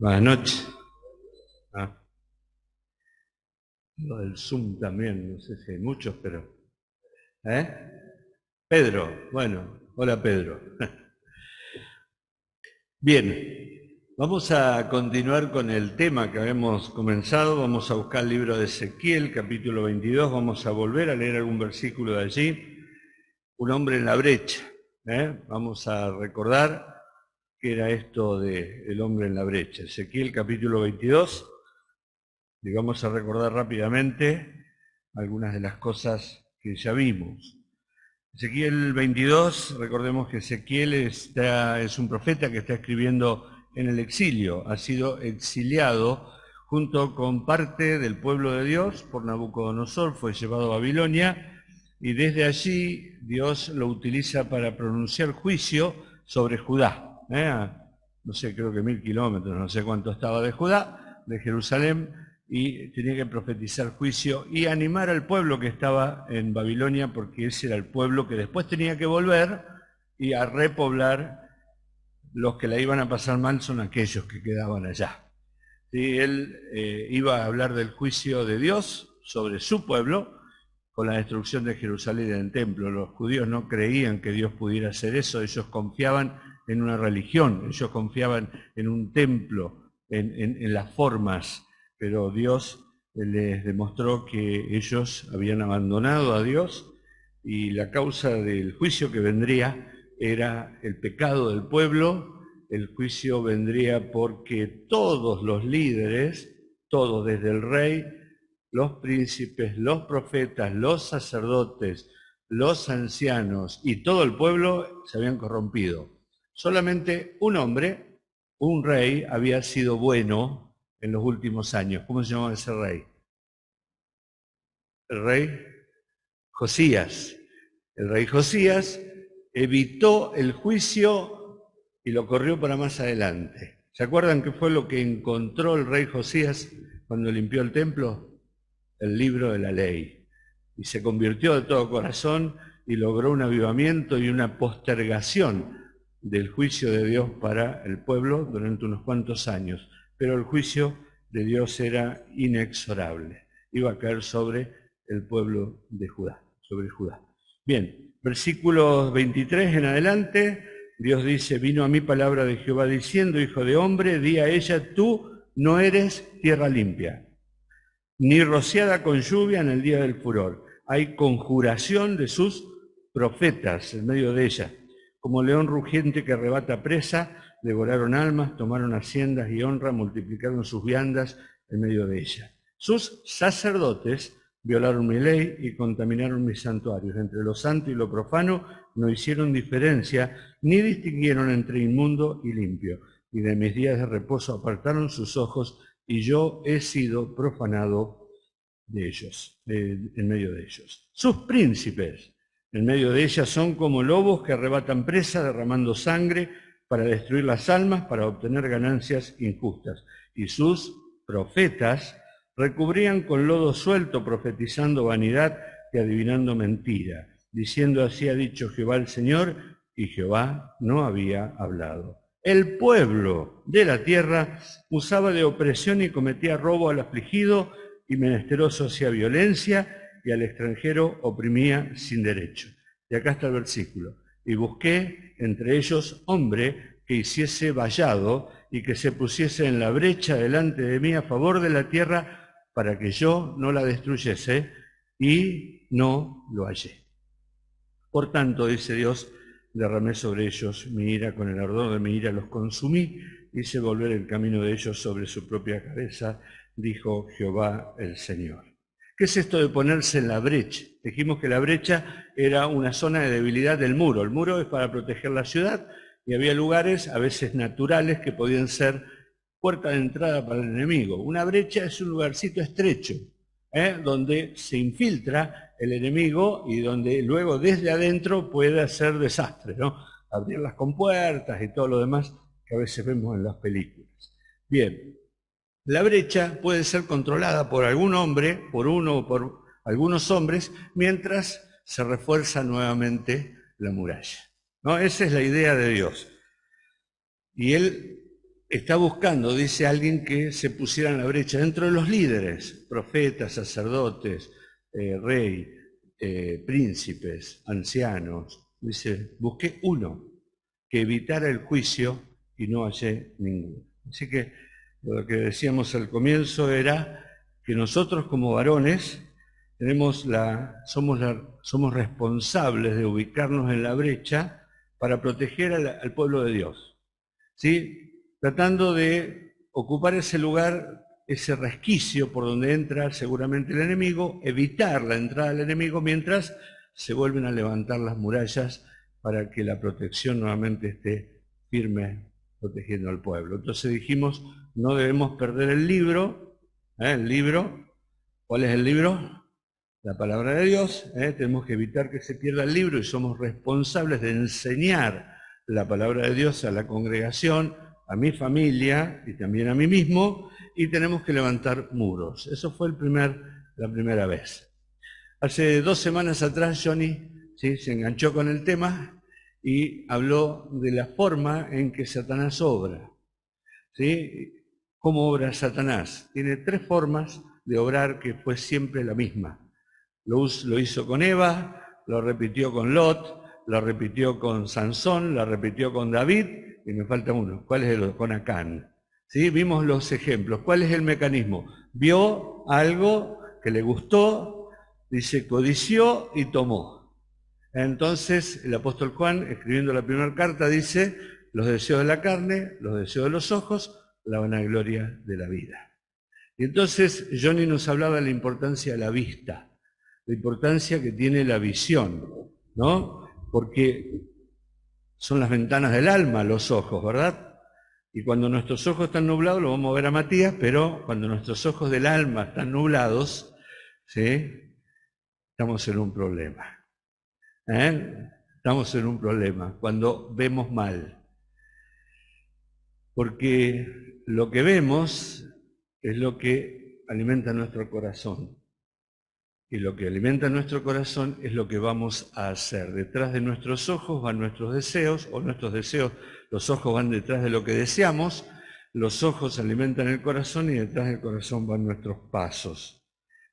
Buenas noches. Ah, lo del Zoom también, no sé si hay muchos, pero... ¿Eh? Pedro, bueno, hola Pedro. Bien, vamos a continuar con el tema que habíamos comenzado. Vamos a buscar el libro de Ezequiel, capítulo 22. Vamos a volver a leer algún versículo de allí. Un hombre en la brecha. Vamos a recordar qué era esto de el hombre en la brecha. Ezequiel, capítulo 22. Y vamos a recordar rápidamente algunas de las cosas que ya vimos. Ezequiel 22, recordemos que Ezequiel es un profeta que está escribiendo en el exilio, ha sido exiliado junto con parte del pueblo de Dios por Nabucodonosor, fue llevado a Babilonia y desde allí Dios lo utiliza para pronunciar juicio sobre Judá. No sé, creo que 1000 kilómetros, no sé cuánto estaba de Judá, de Jerusalén, y tenía que profetizar juicio y animar al pueblo que estaba en Babilonia, porque ese era el pueblo que después tenía que volver y a repoblar. Los que la iban a pasar mal son aquellos que quedaban allá. ¿Sí? Él iba a hablar del juicio de Dios sobre su pueblo con la destrucción de Jerusalén y del templo. Los judíos no creían que Dios pudiera hacer eso, ellos confiaban en una religión, ellos confiaban en un templo, en las formas, pero Dios les demostró que ellos habían abandonado a Dios y la causa del juicio que vendría era el pecado del pueblo. El juicio vendría porque todos los líderes, todos desde el rey, los príncipes, los profetas, los sacerdotes, los ancianos y todo el pueblo se habían corrompido. Solamente un hombre, un rey, había sido bueno en los últimos años. ¿Cómo se llamaba ese rey? El rey Josías. El rey Josías evitó el juicio y lo corrió para más adelante. ¿Se acuerdan qué fue lo que encontró el rey Josías cuando limpió el templo? El libro de la ley. Y se convirtió de todo corazón y logró un avivamiento y una postergación del juicio de Dios para el pueblo durante unos cuantos años. Pero el juicio de Dios era inexorable. Iba a caer sobre el pueblo de Judá, sobre Judá. Bien, versículos 23 en adelante, Dios dice: vino a mí palabra de Jehová diciendo, hijo de hombre, di a ella, tú no eres tierra limpia, ni rociada con lluvia en el día del furor. Hay conjuración de sus profetas en medio de ella. Como león rugiente que arrebata presa, devoraron almas, tomaron haciendas y honra, multiplicaron sus viandas en medio de ella. Sus sacerdotes violaron mi ley y contaminaron mis santuarios. Entre lo santo y lo profano no hicieron diferencia, ni distinguieron entre inmundo y limpio. Y de mis días de reposo apartaron sus ojos, y yo he sido profanado de ellos, en medio de ellos. Sus príncipes en medio de ellas son como lobos que arrebatan presa, derramando sangre para destruir las almas, para obtener ganancias injustas. Y sus profetas recubrían con lodo suelto, profetizando vanidad y adivinando mentira, diciendo: así ha dicho Jehová el Señor, y Jehová no había hablado. El pueblo de la tierra usaba de opresión y cometía robo al afligido, y menesteroso hacía violencia, y al extranjero oprimía sin derecho. Y acá está el versículo: y busqué entre ellos hombre que hiciese vallado y que se pusiese en la brecha delante de mí a favor de la tierra, para que yo no la destruyese, y no lo hallé. Por tanto, dice Dios, derramé sobre ellos mi ira, con el ardor de mi ira los consumí, hice volver el camino de ellos sobre su propia cabeza, dijo Jehová el Señor. ¿Qué es esto de ponerse en la brecha? Dijimos que la brecha era una zona de debilidad del muro. El muro es para proteger la ciudad y había lugares, a veces naturales, que podían ser puerta de entrada para el enemigo. Una brecha es un lugarcito estrecho, donde se infiltra el enemigo y donde luego desde adentro puede hacer desastre, ¿no? Abrir las compuertas y todo lo demás que a veces vemos en las películas. Bien, la brecha puede ser controlada por algún hombre, por uno o por algunos hombres, mientras se refuerza nuevamente la muralla, ¿no? Esa es la idea de Dios. Y Él está buscando, dice alguien, que se pusiera en la brecha dentro de los líderes, profetas, sacerdotes, rey, príncipes, ancianos. Dice, busqué uno que evitara el juicio y no hallé ninguno. Así que lo que decíamos al comienzo era que nosotros como varones somos responsables de ubicarnos en la brecha para proteger al pueblo de Dios, ¿sí? Tratando de ocupar ese lugar, ese resquicio por donde entra seguramente el enemigo, evitar la entrada del enemigo mientras se vuelven a levantar las murallas para que la protección nuevamente esté firme, protegiendo al pueblo. Entonces dijimos, no debemos perder el libro. ¿Cuál es el libro? La palabra de Dios. Tenemos que evitar que se pierda el libro y somos responsables de enseñar la palabra de Dios a la congregación, a mi familia y también a mí mismo, y tenemos que levantar muros. Eso fue la primera vez. Hace 2 semanas atrás Johnny, ¿sí?, se enganchó con el tema y habló de la forma en que Satanás obra, ¿sí? ¿Cómo obra Satanás? Tiene 3 formas de obrar que fue siempre la misma. Lo hizo con Eva, lo repitió con Lot, lo repitió con Sansón, lo repitió con David, y me falta uno. ¿Cuál es el? Con Acán. ¿Sí? Vimos los ejemplos. ¿Cuál es el mecanismo? Vio algo que le gustó, dice, codició y tomó. Entonces el apóstol Juan, escribiendo la primera carta, dice, los deseos de la carne, los deseos de los ojos, la vanagloria de la vida. Y entonces Johnny nos hablaba de la importancia de la vista, la importancia que tiene la visión, ¿no? Porque son las ventanas del alma, los ojos, ¿verdad? Y cuando nuestros ojos están nublados, lo vamos a ver a Matías, pero cuando nuestros ojos del alma están nublados, ¿sí?, estamos en un problema. Estamos en un problema cuando vemos mal. Porque lo que vemos es lo que alimenta nuestro corazón. Y lo que alimenta nuestro corazón es lo que vamos a hacer. Detrás de nuestros ojos van nuestros deseos, o nuestros deseos, los ojos van detrás de lo que deseamos, los ojos alimentan el corazón y detrás del corazón van nuestros pasos.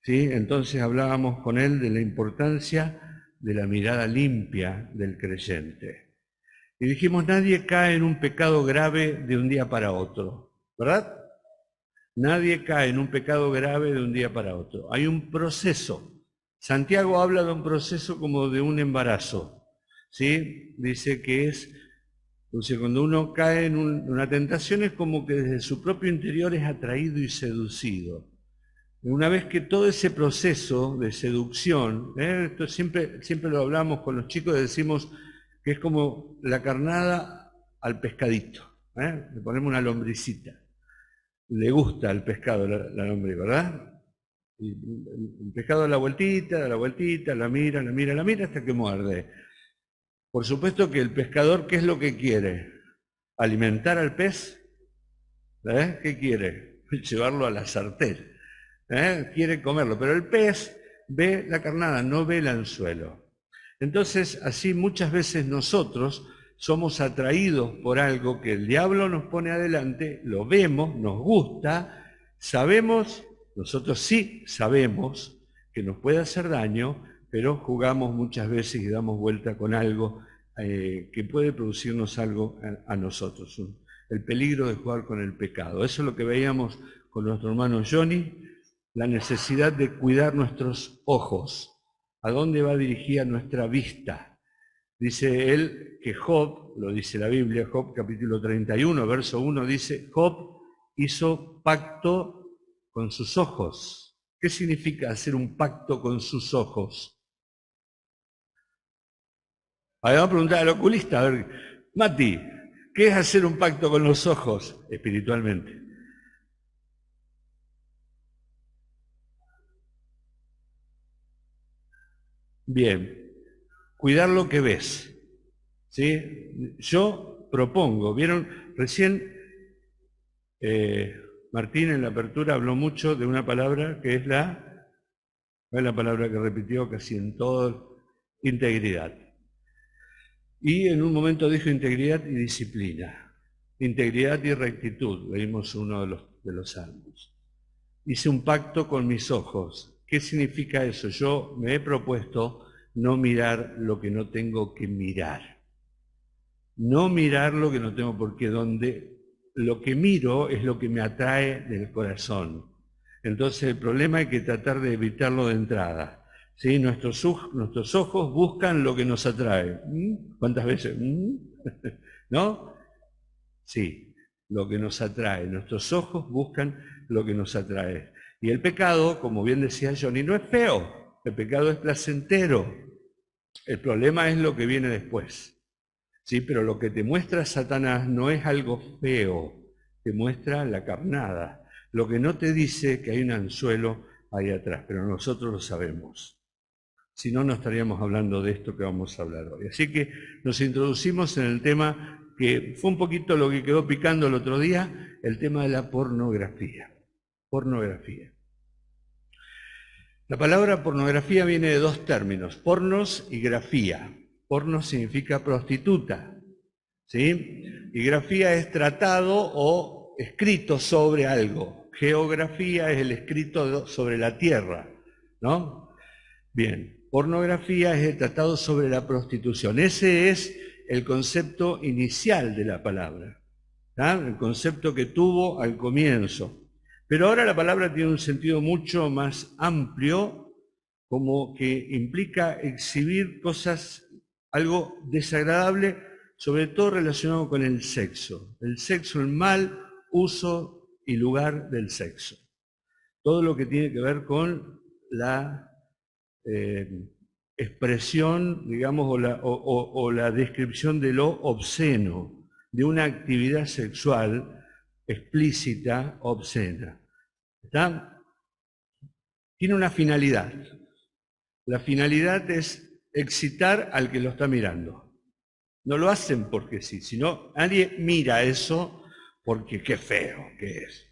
¿Sí? Entonces hablábamos con él de la importancia de la mirada limpia del creyente. Y dijimos, nadie cae en un pecado grave de un día para otro, ¿verdad? Nadie cae en un pecado grave de un día para otro. Hay un proceso. Santiago habla de un proceso como de un embarazo, ¿sí? Dice que cuando uno cae en una tentación es como que desde su propio interior es atraído y seducido. Una vez que todo ese proceso de seducción, esto siempre lo hablamos con los chicos, decimos que es como la carnada al pescadito, le ponemos una lombricita. Le gusta al pescado la lombriz, ¿verdad? Y el pescado da la vueltita, la mira, hasta que muerde. Por supuesto que el pescador, ¿qué es lo que quiere? ¿Alimentar al pez? ¿Qué quiere? Llevarlo a la sartén. Quiere comerlo, pero el pez ve la carnada, no ve el anzuelo. Entonces, así muchas veces nosotros somos atraídos por algo que el diablo nos pone adelante, lo vemos, nos gusta, sabemos, nosotros sí sabemos que nos puede hacer daño, pero jugamos muchas veces y damos vuelta con algo que puede producirnos algo a nosotros. El peligro de jugar con el pecado. Eso es lo que veíamos con nuestro hermano Johnny, la necesidad de cuidar nuestros ojos. ¿A dónde va dirigida nuestra vista? Dice él que Job, lo dice la Biblia, Job capítulo 31, verso 1, dice, Job hizo pacto con sus ojos. ¿Qué significa hacer un pacto con sus ojos? Ahora vamos a preguntar al oculista, a ver, Mati, ¿qué es hacer un pacto con los ojos espiritualmente? Bien, cuidar lo que ves. ¿Sí? Yo propongo, ¿vieron? Recién Martín en la apertura habló mucho de una palabra que es la palabra que repitió casi en todo, integridad. Y en un momento dijo integridad y disciplina. Integridad y rectitud, leímos uno de los salmos. Hice un pacto con mis ojos. ¿Qué significa eso? Yo me he propuesto no mirar lo que no tengo que mirar. No mirar lo que no tengo, porque lo que miro es lo que me atrae del corazón. Entonces el problema hay que tratar de evitarlo de entrada. ¿Sí? Nuestros ojos buscan lo que nos atrae. ¿Cuántas veces? ¿No? Sí, lo que nos atrae. Nuestros ojos buscan lo que nos atrae. Y el pecado, como bien decía Johnny, no es feo. El pecado es placentero. El problema es lo que viene después. Sí, pero lo que te muestra Satanás no es algo feo, te muestra la carnada. Lo que no te dice que hay un anzuelo ahí atrás, pero nosotros lo sabemos. Si no, no estaríamos hablando de esto que vamos a hablar hoy. Así que nos introducimos en el tema que fue un poquito lo que quedó picando el otro día, el tema de la pornografía. Pornografía. La palabra pornografía viene de dos términos, pornos y grafía. Porno significa prostituta, ¿sí? Y grafía es tratado o escrito sobre algo. Geografía es el escrito sobre la tierra, ¿no? Bien, pornografía es el tratado sobre la prostitución. Ese es el concepto inicial de la palabra, ¿tá? El concepto que tuvo al comienzo. Pero ahora la palabra tiene un sentido mucho más amplio, como que implica exhibir cosas, algo desagradable, sobre todo relacionado con el sexo. El sexo, el mal uso y lugar del sexo. Todo lo que tiene que ver con la expresión, digamos, o la descripción de lo obsceno, de una actividad sexual explícita, obscena. ¿Está? Tiene una finalidad. La finalidad es excitar al que lo está mirando. No lo hacen porque sí, sino nadie mira eso porque qué feo que es,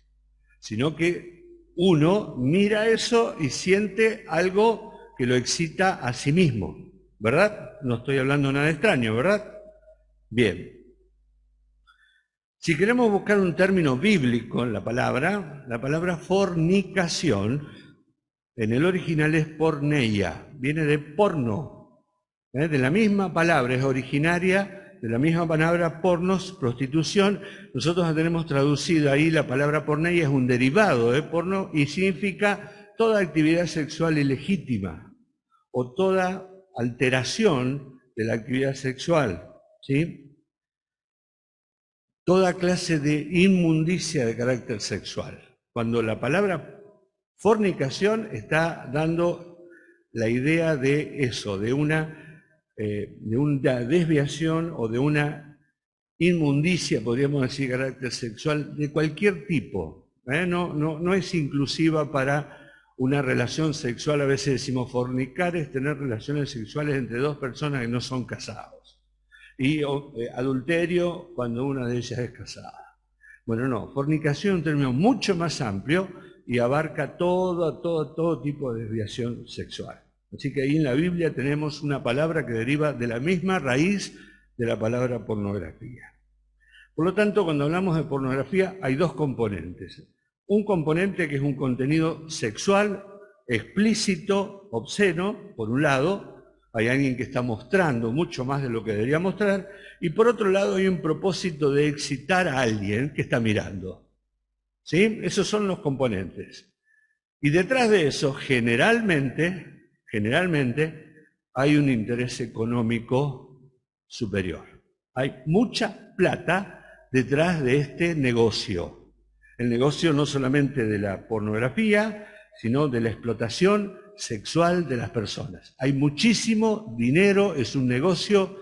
sino que uno mira eso y siente algo que lo excita a sí mismo, ¿verdad? No estoy hablando nada extraño, ¿verdad? Bien. Si queremos buscar un término bíblico en la palabra fornicación, en el original es porneia, viene de porno, de la misma palabra, es originaria de la misma palabra pornos, prostitución. Nosotros la tenemos traducida ahí, la palabra porneia es un derivado de porno y significa toda actividad sexual ilegítima o toda alteración de la actividad sexual, ¿sí? Toda clase de inmundicia de carácter sexual. Cuando la palabra fornicación está dando la idea de eso, de una desviación o de una inmundicia, podríamos decir, de carácter sexual de cualquier tipo. No es inclusiva para una relación sexual. A veces decimos fornicar es tener relaciones sexuales entre dos personas que no son casados. Y adulterio cuando una de ellas es casada. Bueno, no, fornicación es un término mucho más amplio y abarca todo tipo de desviación sexual. Así que ahí en la Biblia tenemos una palabra que deriva de la misma raíz de la palabra pornografía. Por lo tanto, cuando hablamos de pornografía hay dos componentes. Un componente que es un contenido sexual, explícito, obsceno, por un lado. Hay alguien que está mostrando mucho más de lo que debería mostrar, y por otro lado hay un propósito de excitar a alguien que está mirando. ¿Sí? Esos son los componentes. Y detrás de eso, generalmente, hay un interés económico superior. Hay mucha plata detrás de este negocio. El negocio no solamente de la pornografía, sino de la explotación sexual de las personas. Hay muchísimo dinero, es un negocio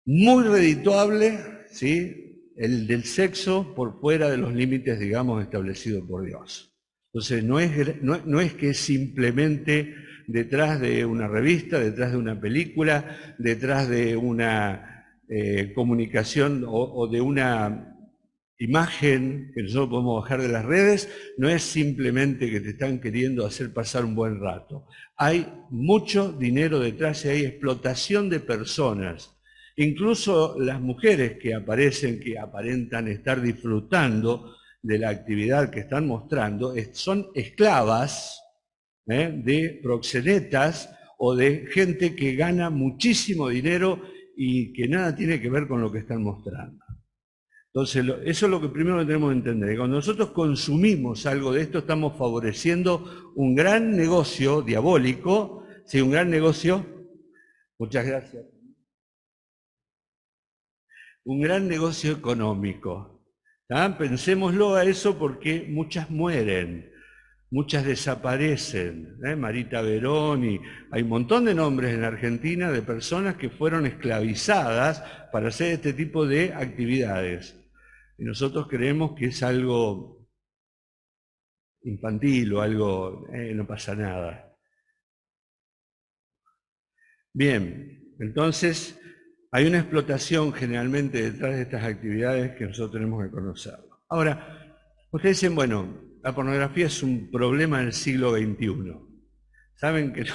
muy redituable, ¿sí? El del sexo por fuera de los límites, digamos, establecidos por Dios. Entonces, no es que simplemente detrás de una revista, detrás de una película, detrás de una comunicación o de una imagen que nosotros podemos bajar de las redes, no es simplemente que te están queriendo hacer pasar un buen rato. Hay mucho dinero detrás y hay explotación de personas. Incluso las mujeres que aparecen, que aparentan estar disfrutando de la actividad que están mostrando, son esclavas de proxenetas o de gente que gana muchísimo dinero y que nada tiene que ver con lo que están mostrando. Entonces, eso es lo que primero tenemos que entender. Cuando nosotros consumimos algo de esto, estamos favoreciendo un gran negocio diabólico, sí, un gran negocio, muchas gracias, un gran negocio económico. Pensémoslo a eso porque muchas mueren, muchas desaparecen. Marita Verón, hay un montón de nombres en Argentina de personas que fueron esclavizadas para hacer este tipo de actividades. Y nosotros creemos que es algo infantil o algo, no pasa nada. Bien, entonces hay una explotación generalmente detrás de estas actividades que nosotros tenemos que conocerlo. Ahora, ustedes dicen, bueno, la pornografía es un problema del siglo XXI. Saben que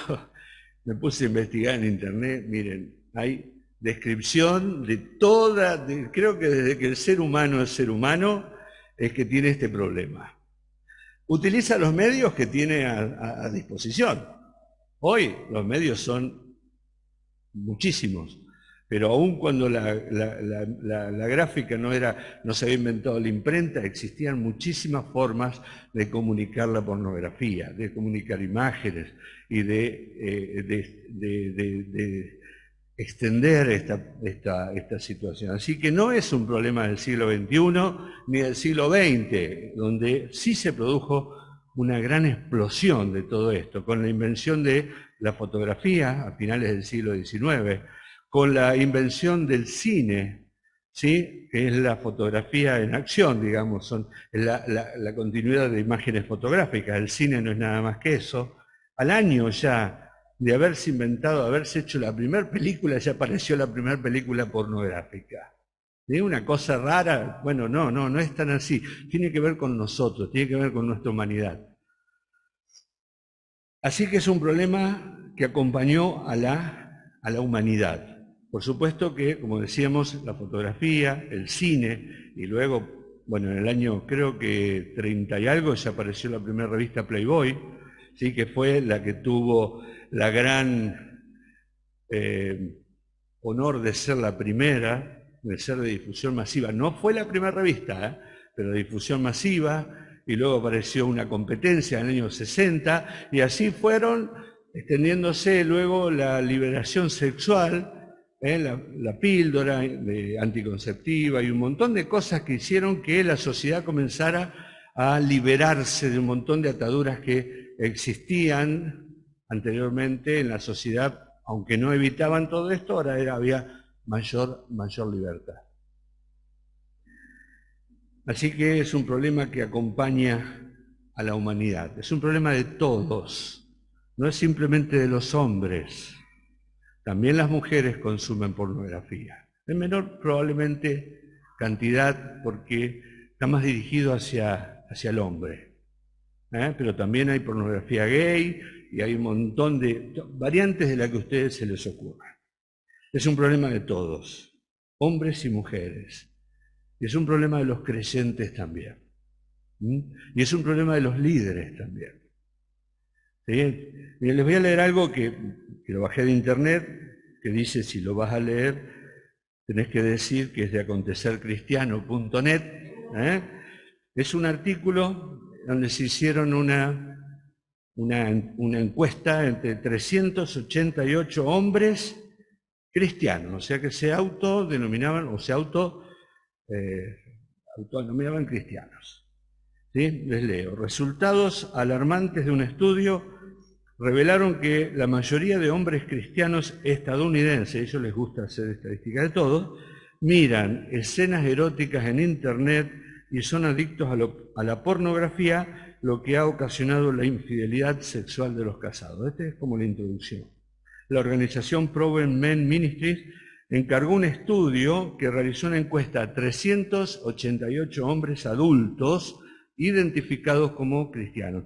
me puse a investigar en internet, miren, hay descripción de toda, creo que desde que el ser humano es ser humano, es que tiene este problema. Utiliza los medios que tiene a disposición. Hoy los medios son muchísimos, pero aún cuando la gráfica no se había inventado la imprenta, existían muchísimas formas de comunicar la pornografía, de comunicar imágenes y de extender esta situación. Así que no es un problema del siglo XXI ni del siglo XX, donde sí se produjo una gran explosión de todo esto, con la invención de la fotografía a finales del siglo XIX, con la invención del cine, ¿sí? Que es la fotografía en acción, digamos, es la continuidad de imágenes fotográficas. El cine no es nada más que eso. Al año ya de haberse inventado, haberse hecho la primera película, ya apareció la primera película pornográfica. ¿Sí? Una cosa rara, bueno, no es tan así. Tiene que ver con nosotros, tiene que ver con nuestra humanidad. Así que es un problema que acompañó a la humanidad. Por supuesto que, como decíamos, la fotografía, el cine, y luego, bueno, en el año creo que 30 y algo ya apareció la primera revista Playboy, ¿sí? Que fue la que tuvo la gran honor de ser la primera, de ser de difusión masiva. No fue la primera revista, pero de difusión masiva, y luego apareció una competencia en el año 60, y así fueron extendiéndose luego la liberación sexual, la píldora anticonceptiva y un montón de cosas que hicieron que la sociedad comenzara a liberarse de un montón de ataduras que existían anteriormente en la sociedad, aunque no evitaban todo esto, ahora había mayor libertad. Así que es un problema que acompaña a la humanidad, es un problema de todos, no es simplemente de los hombres, también las mujeres consumen pornografía, en menor probablemente cantidad porque está más dirigido hacia el hombre, pero también hay pornografía gay y hay un montón de variantes de la que a ustedes se les ocurra. Es un problema de todos, hombres y mujeres. Y es un problema de los creyentes también. Y es un problema de los líderes también. ¿Sí? Y les voy a leer algo que lo bajé de internet, que dice, si lo vas a leer, tenés que decir que es de acontecercristiano.net. Es un artículo donde se hicieron una encuesta entre 388 hombres cristianos, o sea que se autodenominaban o se autodenominaban cristianos. ¿Sí? Les leo. Resultados alarmantes de un estudio revelaron que la mayoría de hombres cristianos estadounidenses, a ellos les gusta hacer estadística de todo, miran escenas eróticas en internet y son adictos a la pornografía, lo que ha ocasionado la infidelidad sexual de los casados. Esta es como la introducción. La organización Proven Men Ministries encargó un estudio que realizó una encuesta a 388 hombres adultos identificados como cristianos,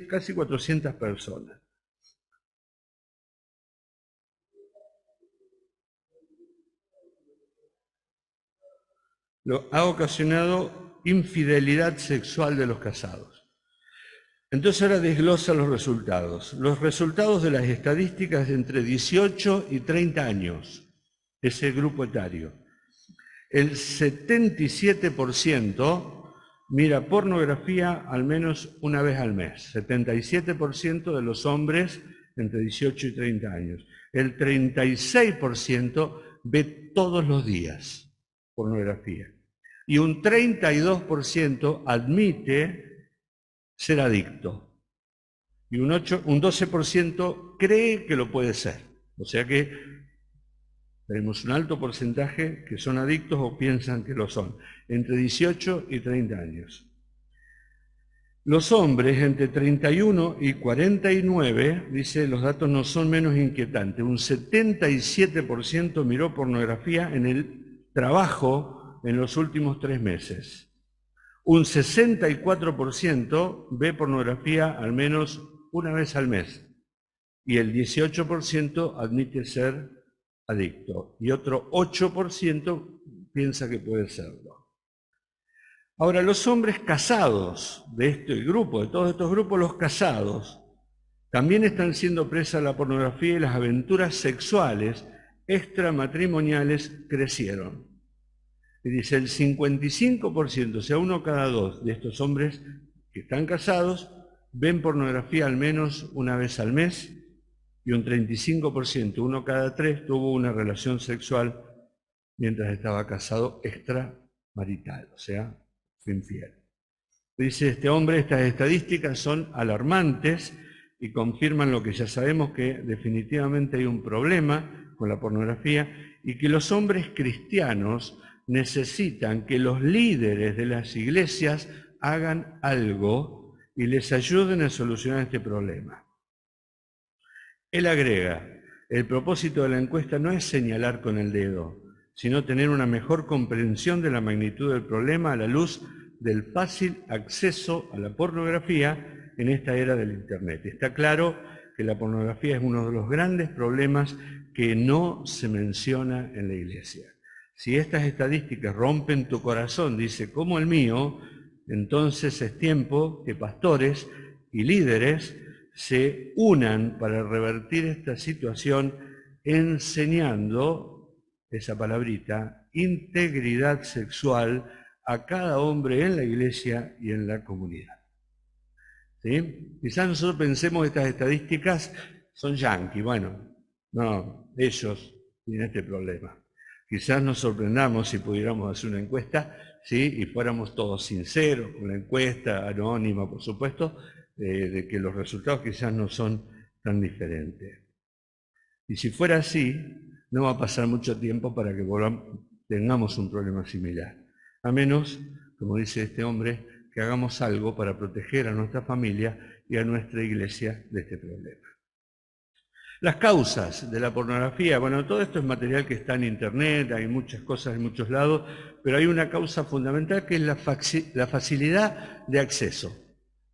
casi 400 personas. ha ocasionado infidelidad sexual de los casados. Entonces ahora desglosa los resultados. Los resultados de las estadísticas de entre 18 y 30 años, ese grupo etario. El 77% mira pornografía al menos una vez al mes. 77% de los hombres entre 18 y 30 años. El 36% ve todos los días pornografía. Y un 32% admite ser adicto. Y un 12% cree que lo puede ser. O sea que tenemos un alto porcentaje que son adictos o piensan que lo son, entre 18 y 30 años. Los hombres entre 31 y 49, dice, los datos no son menos inquietantes. Un 77% miró pornografía en el trabajo en los últimos 3 meses. Un 64% ve pornografía al menos una vez al mes. Y el 18% admite ser adicto. Y otro 8% piensa que puede serlo. Ahora, los hombres casados de este grupo, de todos estos grupos, los casados, también están siendo presa de la pornografía y las aventuras sexuales extramatrimoniales crecieron. Y dice, el 55%, o sea, 1 cada 2 de estos hombres que están casados, ven pornografía al menos una vez al mes, y un 35%, 1 cada 3, tuvo una relación sexual mientras estaba casado extramarital, o sea, fue infiel. Dice este hombre, estas estadísticas son alarmantes y confirman lo que ya sabemos, que definitivamente hay un problema con la pornografía y que los hombres cristianos necesitan que los líderes de las iglesias hagan algo y les ayuden a solucionar este problema. Él agrega, el propósito de la encuesta no es señalar con el dedo, sino tener una mejor comprensión de la magnitud del problema a la luz del fácil acceso a la pornografía en esta era del Internet. Está claro que la pornografía es uno de los grandes problemas que no se menciona en la Iglesia. Si estas estadísticas rompen tu corazón, dice, como el mío, entonces es tiempo que pastores y líderes se unan para revertir esta situación enseñando esa palabrita, integridad sexual a cada hombre en la iglesia y en la comunidad. ¿Sí? Quizás nosotros pensemos que estas estadísticas son yanquis. Bueno, no, ellos tienen este problema. Quizás nos sorprendamos si pudiéramos hacer una encuesta, ¿sí? Y fuéramos todos sinceros con la encuesta, anónima, por supuesto, de que los resultados quizás no son tan diferentes. Y si fuera así, no va a pasar mucho tiempo para que tengamos un problema similar. A menos, como dice este hombre, que hagamos algo para proteger a nuestra familia y a nuestra iglesia de este problema. Las causas de la pornografía, bueno, todo esto es material que está en Internet, hay muchas cosas en muchos lados, pero hay una causa fundamental que es la facilidad de acceso.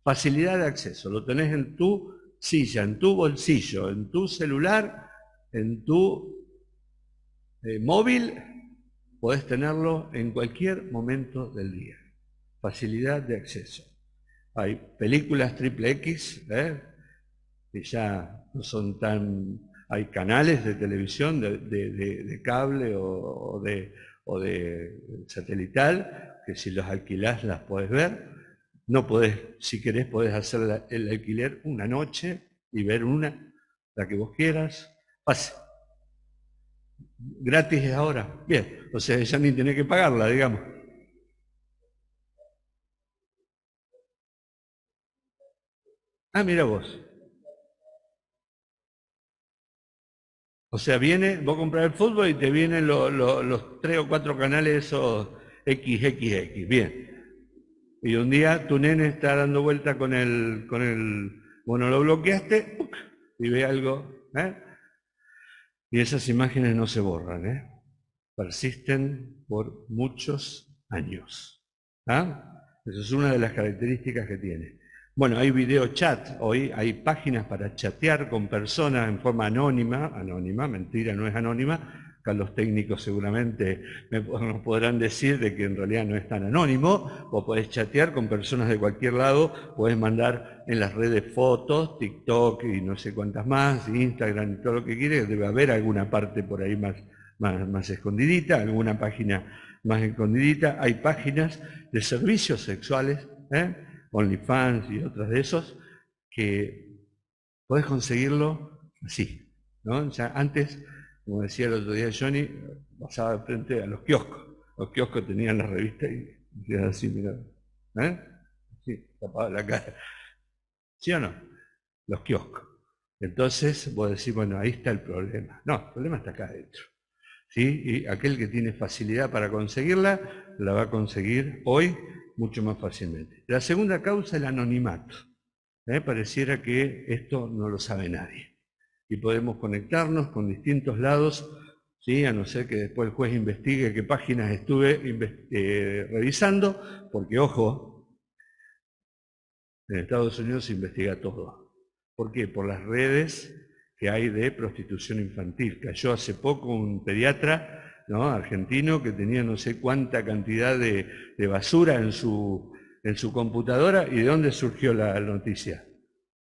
Facilidad de acceso, lo tenés en tu silla, en tu bolsillo, en tu celular, en tu móvil, podés tenerlo en cualquier momento del día. Facilidad de acceso. Hay películas triple X, que ya no son tan... Hay canales de televisión, de cable o de satelital, que si los alquilás las podés ver. No podés, si querés, podés hacer el alquiler una noche y ver la que vos quieras. Pase. Gratis es ahora. Bien, o sea, ya ni tenés que pagarla, digamos. Ah, mira vos. O sea, vos compras el fútbol y te vienen los 3 o 4 canales esos XXX. Bien. Y un día tu nene está dando vuelta con el... Bueno, lo bloqueaste y ve algo. Y esas imágenes no se borran. Persisten por muchos años. Esa es una de las características que tiene. Bueno, hay video chat, hoy hay páginas para chatear con personas en forma anónima, mentira, no es anónima, Acá los técnicos seguramente nos podrán decir de que en realidad no es tan anónimo. Vos podés chatear con personas de cualquier lado, podés mandar en las redes fotos, TikTok y no sé cuántas más, Instagram y todo lo que quieras. Debe haber alguna parte por ahí más escondidita, alguna página más escondidita. Hay páginas de servicios sexuales, OnlyFans y otras de esos, que podés conseguirlo así, ¿no? Ya antes, como decía el otro día Johnny, pasaba frente a los kioscos. Los kioscos tenían las revistas y decías así, mirá, sí, tapaba la cara. ¿Sí o no? Los kioscos. Entonces vos decís, bueno, ahí está el problema. No, el problema está acá adentro. ¿Sí? Y aquel que tiene facilidad para conseguirla, la va a conseguir hoy mucho más fácilmente. La segunda causa es el anonimato. Pareciera que esto no lo sabe nadie. Y podemos conectarnos con distintos lados, ¿sí? A no ser que después el juez investigue qué páginas estuve revisando, porque ojo, en Estados Unidos se investiga todo. ¿Por qué? Por las redes que hay de prostitución infantil. Cayó hace poco un pediatra, ¿no?, argentino, que tenía no sé cuánta cantidad de basura en su computadora. ¿Y de dónde surgió la noticia?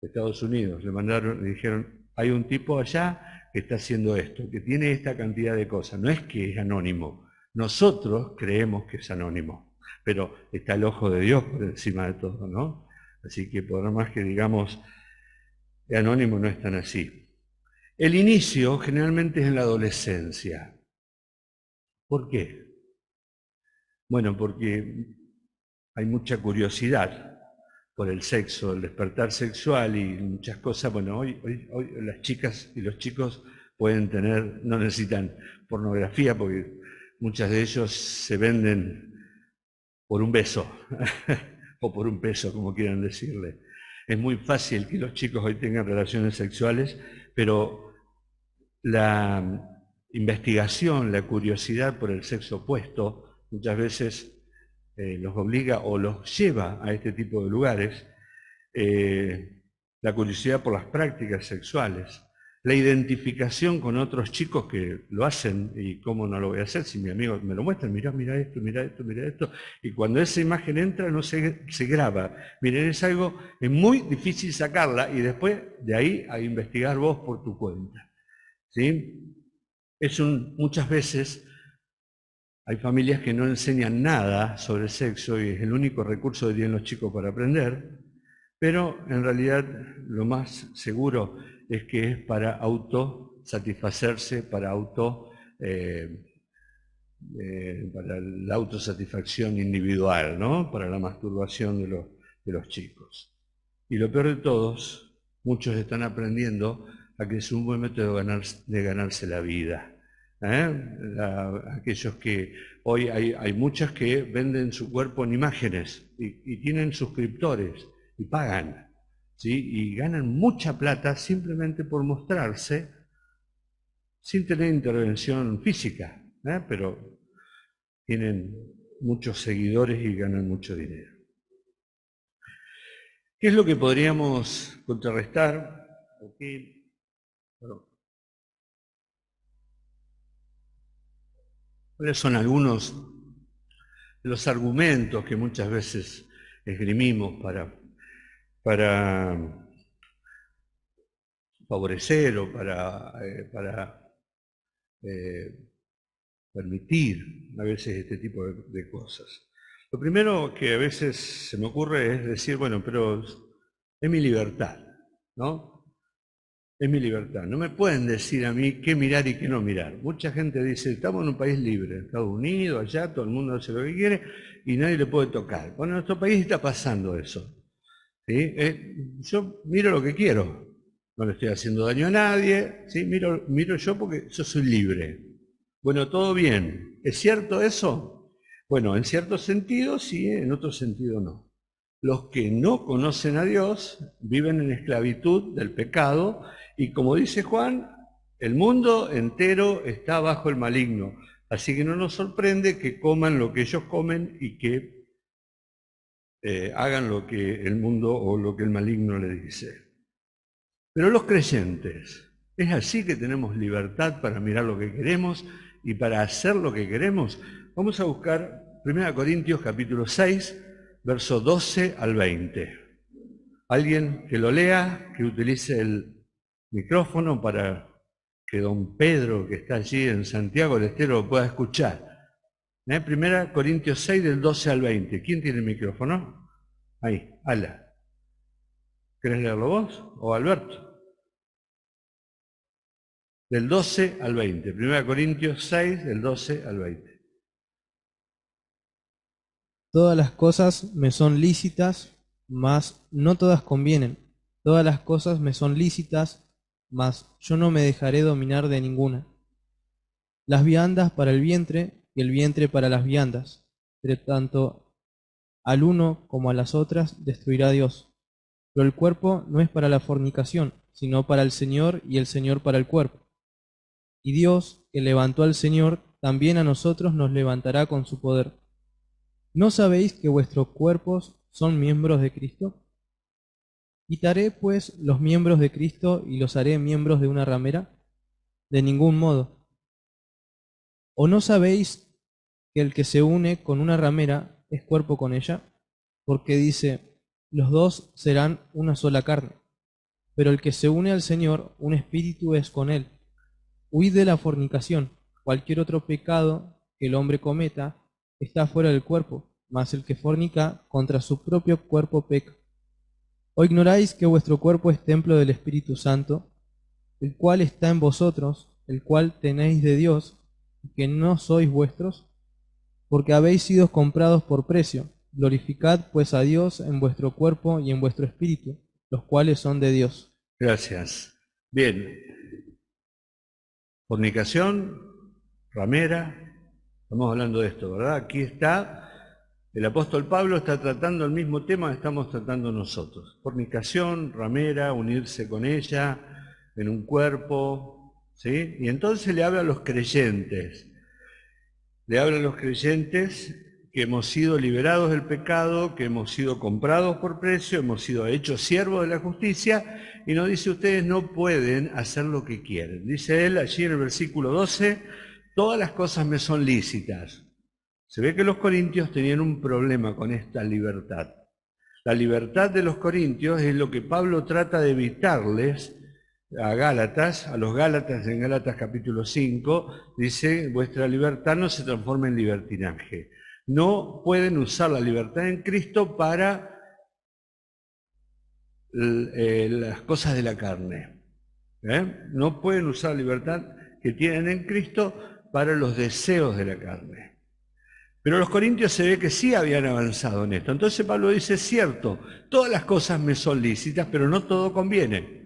De Estados Unidos. Le mandaron, le dijeron, hay un tipo allá que está haciendo esto, que tiene esta cantidad de cosas. No es que es anónimo. Nosotros creemos que es anónimo, pero está el ojo de Dios por encima de todo, ¿no? Así que por más que digamos que anónimo, no es tan así. El inicio generalmente es en la adolescencia. ¿Por qué? Bueno, porque hay mucha curiosidad por el sexo, el despertar sexual y muchas cosas. Bueno, hoy las chicas y los chicos pueden tener, no necesitan pornografía porque muchas de ellos se venden por un beso o por un peso, como quieran decirle. Es muy fácil que los chicos hoy tengan relaciones sexuales, pero la investigación, la curiosidad por el sexo opuesto, muchas veces los obliga o los lleva a este tipo de lugares. La curiosidad por las prácticas sexuales, la identificación con otros chicos que lo hacen, y cómo no lo voy a hacer si mi amigo me lo muestra, mira esto, mira esto, mira esto, y cuando esa imagen entra no se graba. Miren, es algo, es muy difícil sacarla y después de ahí a investigar vos por tu cuenta, ¿sí? Muchas veces hay familias que no enseñan nada sobre el sexo y es el único recurso que tienen los chicos para aprender, pero en realidad lo más seguro es que es para autosatisfacerse, para la autosatisfacción individual, ¿no?, para la masturbación de los chicos. Y lo peor de todos, muchos están aprendiendo a que es un buen método de ganarse la vida. Aquellos que hoy hay muchas que venden su cuerpo en imágenes y tienen suscriptores y pagan, ¿sí? Y ganan mucha plata simplemente por mostrarse sin tener intervención física, pero tienen muchos seguidores y ganan mucho dinero. ¿Qué es lo que podríamos contrarrestar? ¿Cuáles son algunos de los argumentos que muchas veces esgrimimos para favorecer o para permitir a veces este tipo de cosas? Lo primero que a veces se me ocurre es decir, bueno, pero es mi libertad, ¿no? Es mi libertad. No me pueden decir a mí qué mirar y qué no mirar. Mucha gente dice, estamos en un país libre, Estados Unidos, allá, todo el mundo hace lo que quiere y nadie le puede tocar. Bueno, en nuestro país está pasando eso, ¿sí? Yo miro lo que quiero, no le estoy haciendo daño a nadie, ¿sí? Miro yo porque yo soy libre. Bueno, todo bien. ¿Es cierto eso? Bueno, en cierto sentido sí, en otro sentido no. Los que no conocen a Dios viven en esclavitud del pecado y, como dice Juan, el mundo entero está bajo el maligno. Así que no nos sorprende que coman lo que ellos comen y que hagan lo que el mundo o lo que el maligno le dice. Pero los creyentes, ¿Es así que tenemos libertad para mirar lo que queremos y para hacer lo que queremos? Vamos a buscar 1 Corintios capítulo 6, verso 12 al 20. Alguien que lo lea, que utilice el micrófono para que don Pedro, que está allí en Santiago del Estero, lo pueda escuchar. 1 Corintios 6, del 12 al 20. ¿Quién tiene el micrófono? Ahí, Ala. ¿Querés leerlo vos o Alberto? Del 12 al 20. 1 Corintios 6, del 12 al 20. Todas las cosas me son lícitas, mas no todas convienen. Todas las cosas me son lícitas, mas yo no me dejaré dominar de ninguna. Las viandas para el vientre y el vientre para las viandas. Pero tanto al uno como a las otras destruirá Dios. Pero el cuerpo no es para la fornicación, sino para el Señor y el Señor para el cuerpo. Y Dios, que levantó al Señor, también a nosotros nos levantará con su poder. ¿No sabéis que vuestros cuerpos son miembros de Cristo? ¿Quitaré, pues, los miembros de Cristo y los haré miembros de una ramera? De ningún modo. ¿O no sabéis que el que se une con una ramera es cuerpo con ella? Porque dice, los dos serán una sola carne. Pero el que se une al Señor, un espíritu es con él. Huid de la fornicación. Cualquier otro pecado que el hombre cometa está fuera del cuerpo, mas el que fornica contra su propio cuerpo peca. ¿O ignoráis que vuestro cuerpo es templo del Espíritu Santo, el cual está en vosotros, el cual tenéis de Dios, y que no sois vuestros? Porque habéis sido comprados por precio. Glorificad pues a Dios en vuestro cuerpo y en vuestro espíritu, los cuales son de Dios. Gracias. Bien. Fornicación, ramera, estamos hablando de esto, ¿verdad? Aquí está, el apóstol Pablo está tratando el mismo tema que estamos tratando nosotros. Fornicación, ramera, unirse con ella en un cuerpo, ¿sí? Y entonces le habla a los creyentes. Le habla a los creyentes que hemos sido liberados del pecado, que hemos sido comprados por precio, hemos sido hechos siervos de la justicia, y nos dice, ustedes no pueden hacer lo que quieren. Dice él allí en el versículo 12, todas las cosas me son lícitas. Se ve que los corintios tenían un problema con esta libertad. La libertad de los corintios es lo que Pablo trata de evitarles a Gálatas, a los Gálatas en Gálatas capítulo 5, dice, vuestra libertad no se transforma en libertinaje. No pueden usar la libertad en Cristo para las cosas de la carne. No pueden usar la libertad que tienen en Cristo para los deseos de la carne. Pero los corintios se ve que sí habían avanzado en esto. Entonces Pablo dice, es cierto, todas las cosas me son lícitas, pero no todo conviene.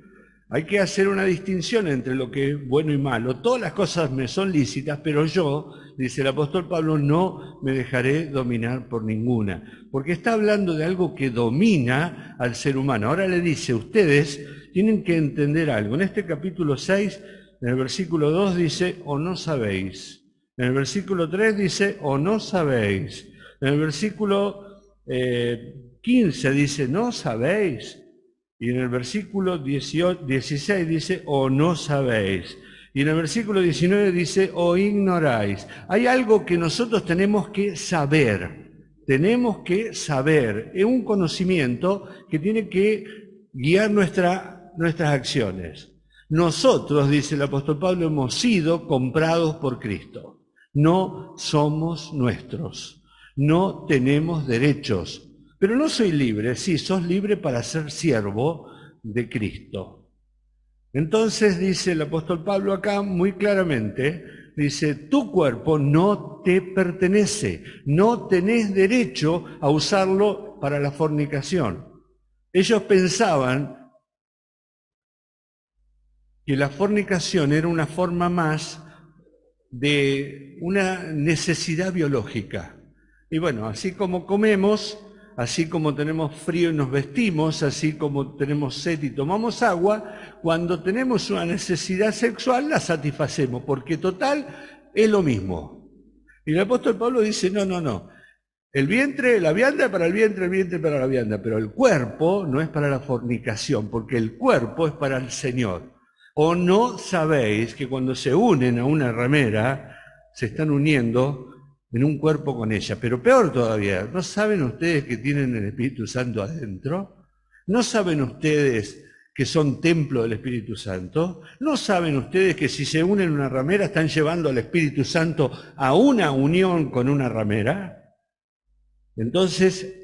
Hay que hacer una distinción entre lo que es bueno y malo. Todas las cosas me son lícitas, pero yo, dice el apóstol Pablo, no me dejaré dominar por ninguna. Porque está hablando de algo que domina al ser humano. Ahora le dice, ustedes tienen que entender algo. En este capítulo 6, en el versículo 2 dice, o no sabéis. En el versículo 3 dice, o no sabéis. En el versículo 15 dice, no sabéis. Y en el versículo 16 dice, o no sabéis. Y en el versículo 19 dice, o ignoráis. Hay algo que nosotros tenemos que saber. Tenemos que saber. Es un conocimiento que tiene que guiar nuestras acciones. Nosotros, dice el apóstol Pablo, hemos sido comprados por Cristo. No somos nuestros. No tenemos derechos. Pero no soy libre, sí, sos libre para ser siervo de Cristo. Entonces dice el apóstol Pablo acá muy claramente, dice, tu cuerpo no te pertenece, no tenés derecho a usarlo para la fornicación. Ellos pensaban que la fornicación era una forma más de una necesidad biológica. Y bueno, así como comemos, así como tenemos frío y nos vestimos, así como tenemos sed y tomamos agua, cuando tenemos una necesidad sexual la satisfacemos, porque total es lo mismo. Y el apóstol Pablo dice, no. El vientre, la vianda para el vientre para la vianda, pero el cuerpo no es para la fornicación, porque el cuerpo es para el Señor. ¿O no sabéis que cuando se unen a una ramera, se están uniendo en un cuerpo con ella? Pero peor todavía, ¿no saben ustedes que tienen el Espíritu Santo adentro? ¿No saben ustedes que son templo del Espíritu Santo? ¿No saben ustedes que si se unen en una ramera están llevando al Espíritu Santo a una unión con una ramera? Entonces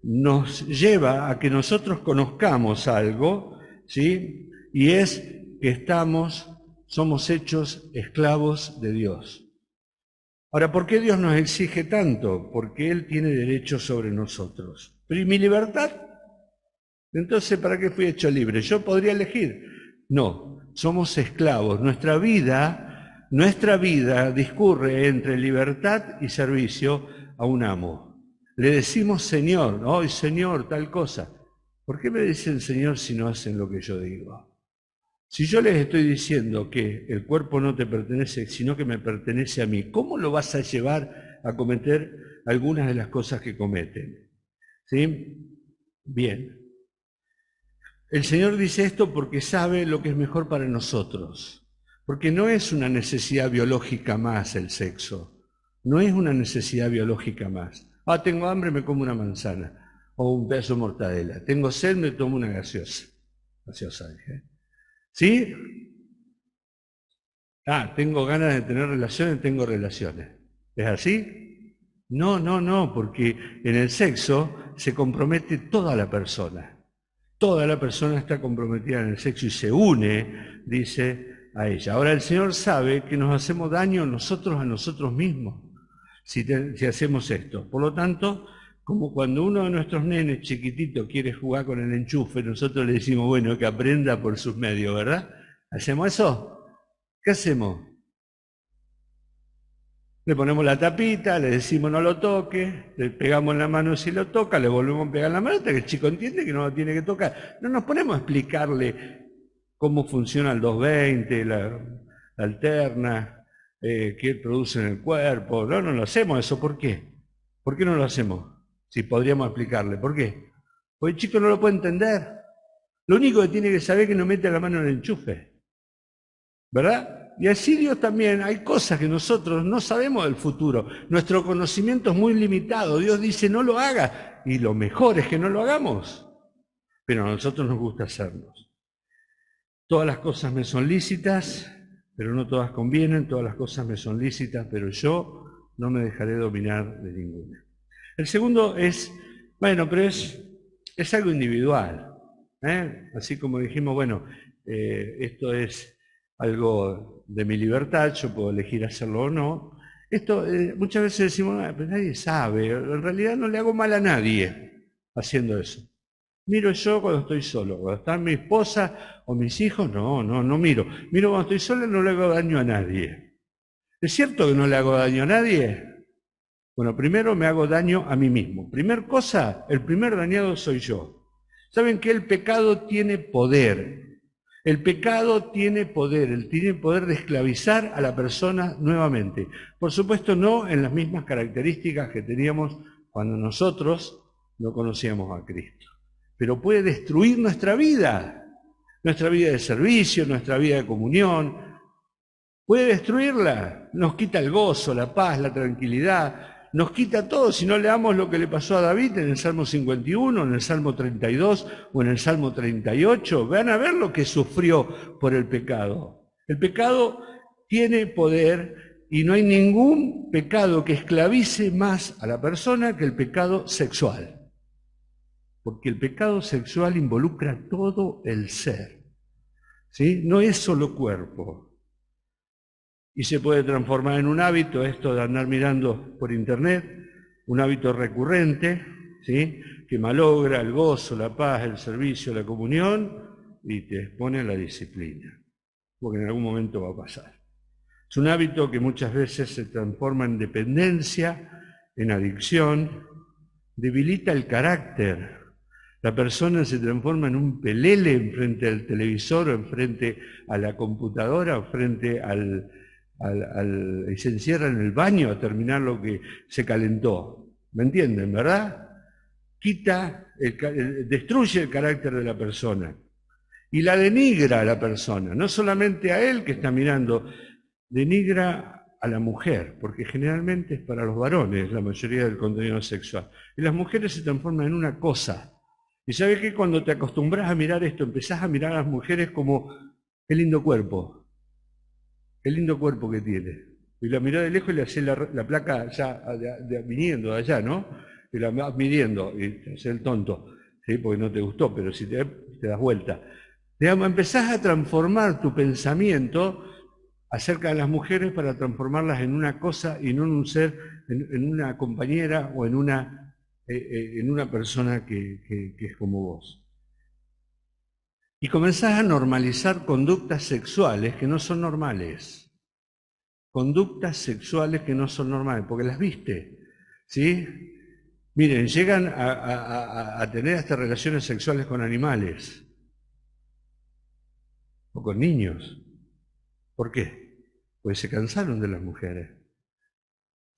nos lleva a que nosotros conozcamos algo, ¿sí? Y es que somos hechos esclavos de Dios. Ahora, ¿por qué Dios nos exige tanto? Porque Él tiene derecho sobre nosotros. ¿Pero y mi libertad? Entonces, ¿para qué fui hecho libre? ¿Yo podría elegir? No, somos esclavos. Nuestra vida discurre entre libertad y servicio a un amo. Le decimos Señor, hoy Señor, tal cosa. ¿Por qué me dicen Señor si no hacen lo que yo digo? Si yo les estoy diciendo que el cuerpo no te pertenece, sino que me pertenece a mí, ¿cómo lo vas a llevar a cometer algunas de las cosas que cometen? ¿Sí? Bien. El Señor dice esto porque sabe lo que es mejor para nosotros. Porque no es una necesidad biológica más el sexo. No es una necesidad biológica más. Ah, tengo hambre, me como una manzana. O un pedazo de mortadela. Tengo sed, me tomo una gaseosa. Gaseosa, dije. ¿Sí? Ah, tengo ganas de tener relaciones, tengo relaciones. ¿Es así? No, no, no, porque en el sexo se compromete toda la persona. Toda la persona está comprometida en el sexo y se une, dice, a ella. Ahora el Señor sabe que nos hacemos daño nosotros a nosotros mismos si hacemos esto. Por lo tanto, como cuando uno de nuestros nenes chiquititos quiere jugar con el enchufe, nosotros le decimos, bueno, que aprenda por sus medios, ¿verdad? ¿Hacemos eso? ¿Qué hacemos? Le ponemos la tapita, le decimos no lo toque, le pegamos en la mano si lo toca, le volvemos a pegar en la mano hasta que el chico entiende que no lo tiene que tocar. No nos ponemos a explicarle cómo funciona el 220, la alterna, qué produce en el cuerpo. No, no lo hacemos eso. ¿Por qué? ¿Por qué no lo hacemos? Si podríamos explicarle. ¿Por qué? Porque el chico no lo puede entender. Lo único que tiene que saber es que no mete la mano en el enchufe. ¿Verdad? Y así Dios también, hay cosas que nosotros no sabemos del futuro. Nuestro conocimiento es muy limitado. Dios dice, no lo haga. Y lo mejor es que no lo hagamos. Pero a nosotros nos gusta hacerlos. Todas las cosas me son lícitas, pero no todas convienen. Todas las cosas me son lícitas, pero yo no me dejaré dominar de ninguna. El segundo es, bueno, pero es algo individual. Así como dijimos, bueno, esto es algo de mi libertad, yo puedo elegir hacerlo o no. Esto muchas veces decimos, pero nadie sabe, en realidad no le hago mal a nadie haciendo eso. Miro yo cuando estoy solo, cuando está mi esposa o mis hijos, no miro. Miro cuando estoy solo y no le hago daño a nadie. ¿Es cierto que no le hago daño a nadie? Bueno, primero me hago daño a mí mismo. Primer cosa, el primer dañado soy yo. ¿Saben que el pecado tiene poder? El pecado tiene poder, él tiene poder de esclavizar a la persona nuevamente. Por supuesto, no en las mismas características que teníamos cuando nosotros no conocíamos a Cristo. Pero puede destruir nuestra vida de servicio, nuestra vida de comunión. Puede destruirla, nos quita el gozo, la paz, la tranquilidad. Nos quita todo si no leamos lo que le pasó a David en el Salmo 51, en el Salmo 32 o en el Salmo 38. Van a ver lo que sufrió por el pecado. El pecado tiene poder y no hay ningún pecado que esclavice más a la persona que el pecado sexual. Porque el pecado sexual involucra todo el ser. ¿Sí? No es solo cuerpo. Y se puede transformar en un hábito, esto de andar mirando por internet, un hábito recurrente, ¿sí? Que malogra el gozo, la paz, el servicio, la comunión y te expone a la disciplina, porque en algún momento va a pasar. Es un hábito que muchas veces se transforma en dependencia, en adicción, debilita el carácter. La persona se transforma en un pelele enfrente al televisor, o enfrente a la computadora, o frente y se encierra en el baño a terminar lo que se calentó. ¿Me entienden, verdad? Destruye el carácter de la persona. y la denigra a la persona, no solamente a él que está mirando, denigra a la mujer, porque generalmente es para los varones la mayoría del contenido sexual, y las mujeres se transforman en una cosa. Y sabes que cuando te acostumbras a mirar esto, empezás a mirar a las mujeres como, qué lindo cuerpo que tiene. Y la mirás de lejos y le hacés la placa ya viniendo de allá, ¿no? Y la vas midiendo y te haces el tonto, ¿sí? Porque no te gustó, pero si te das vuelta. Digamos, empezás a transformar tu pensamiento acerca de las mujeres para transformarlas en una cosa y no en un ser, en una compañera o en una persona que es como vos. Y comenzás a normalizar conductas sexuales que no son normales. Conductas sexuales que no son normales, porque las viste, ¿sí? Miren, llegan a tener hasta relaciones sexuales con animales o con niños. ¿Por qué? Pues se cansaron de las mujeres,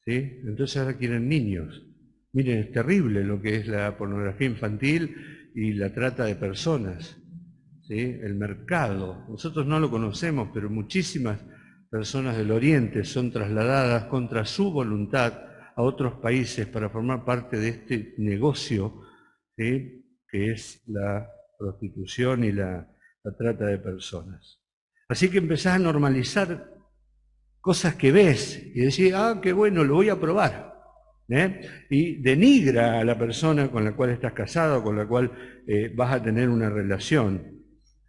¿sí? Entonces ahora quieren niños. Miren, es terrible lo que es la pornografía infantil y la trata de personas, ¿sí? El mercado. Nosotros no lo conocemos, pero muchísimas personas del Oriente son trasladadas contra su voluntad a otros países para formar parte de este negocio, ¿sí? Que es la prostitución y la trata de personas. Así que empezás a normalizar cosas que ves y decís, ah, qué bueno, lo voy a probar. Y denigra a la persona con la cual estás casado, con la cual vas a tener una relación.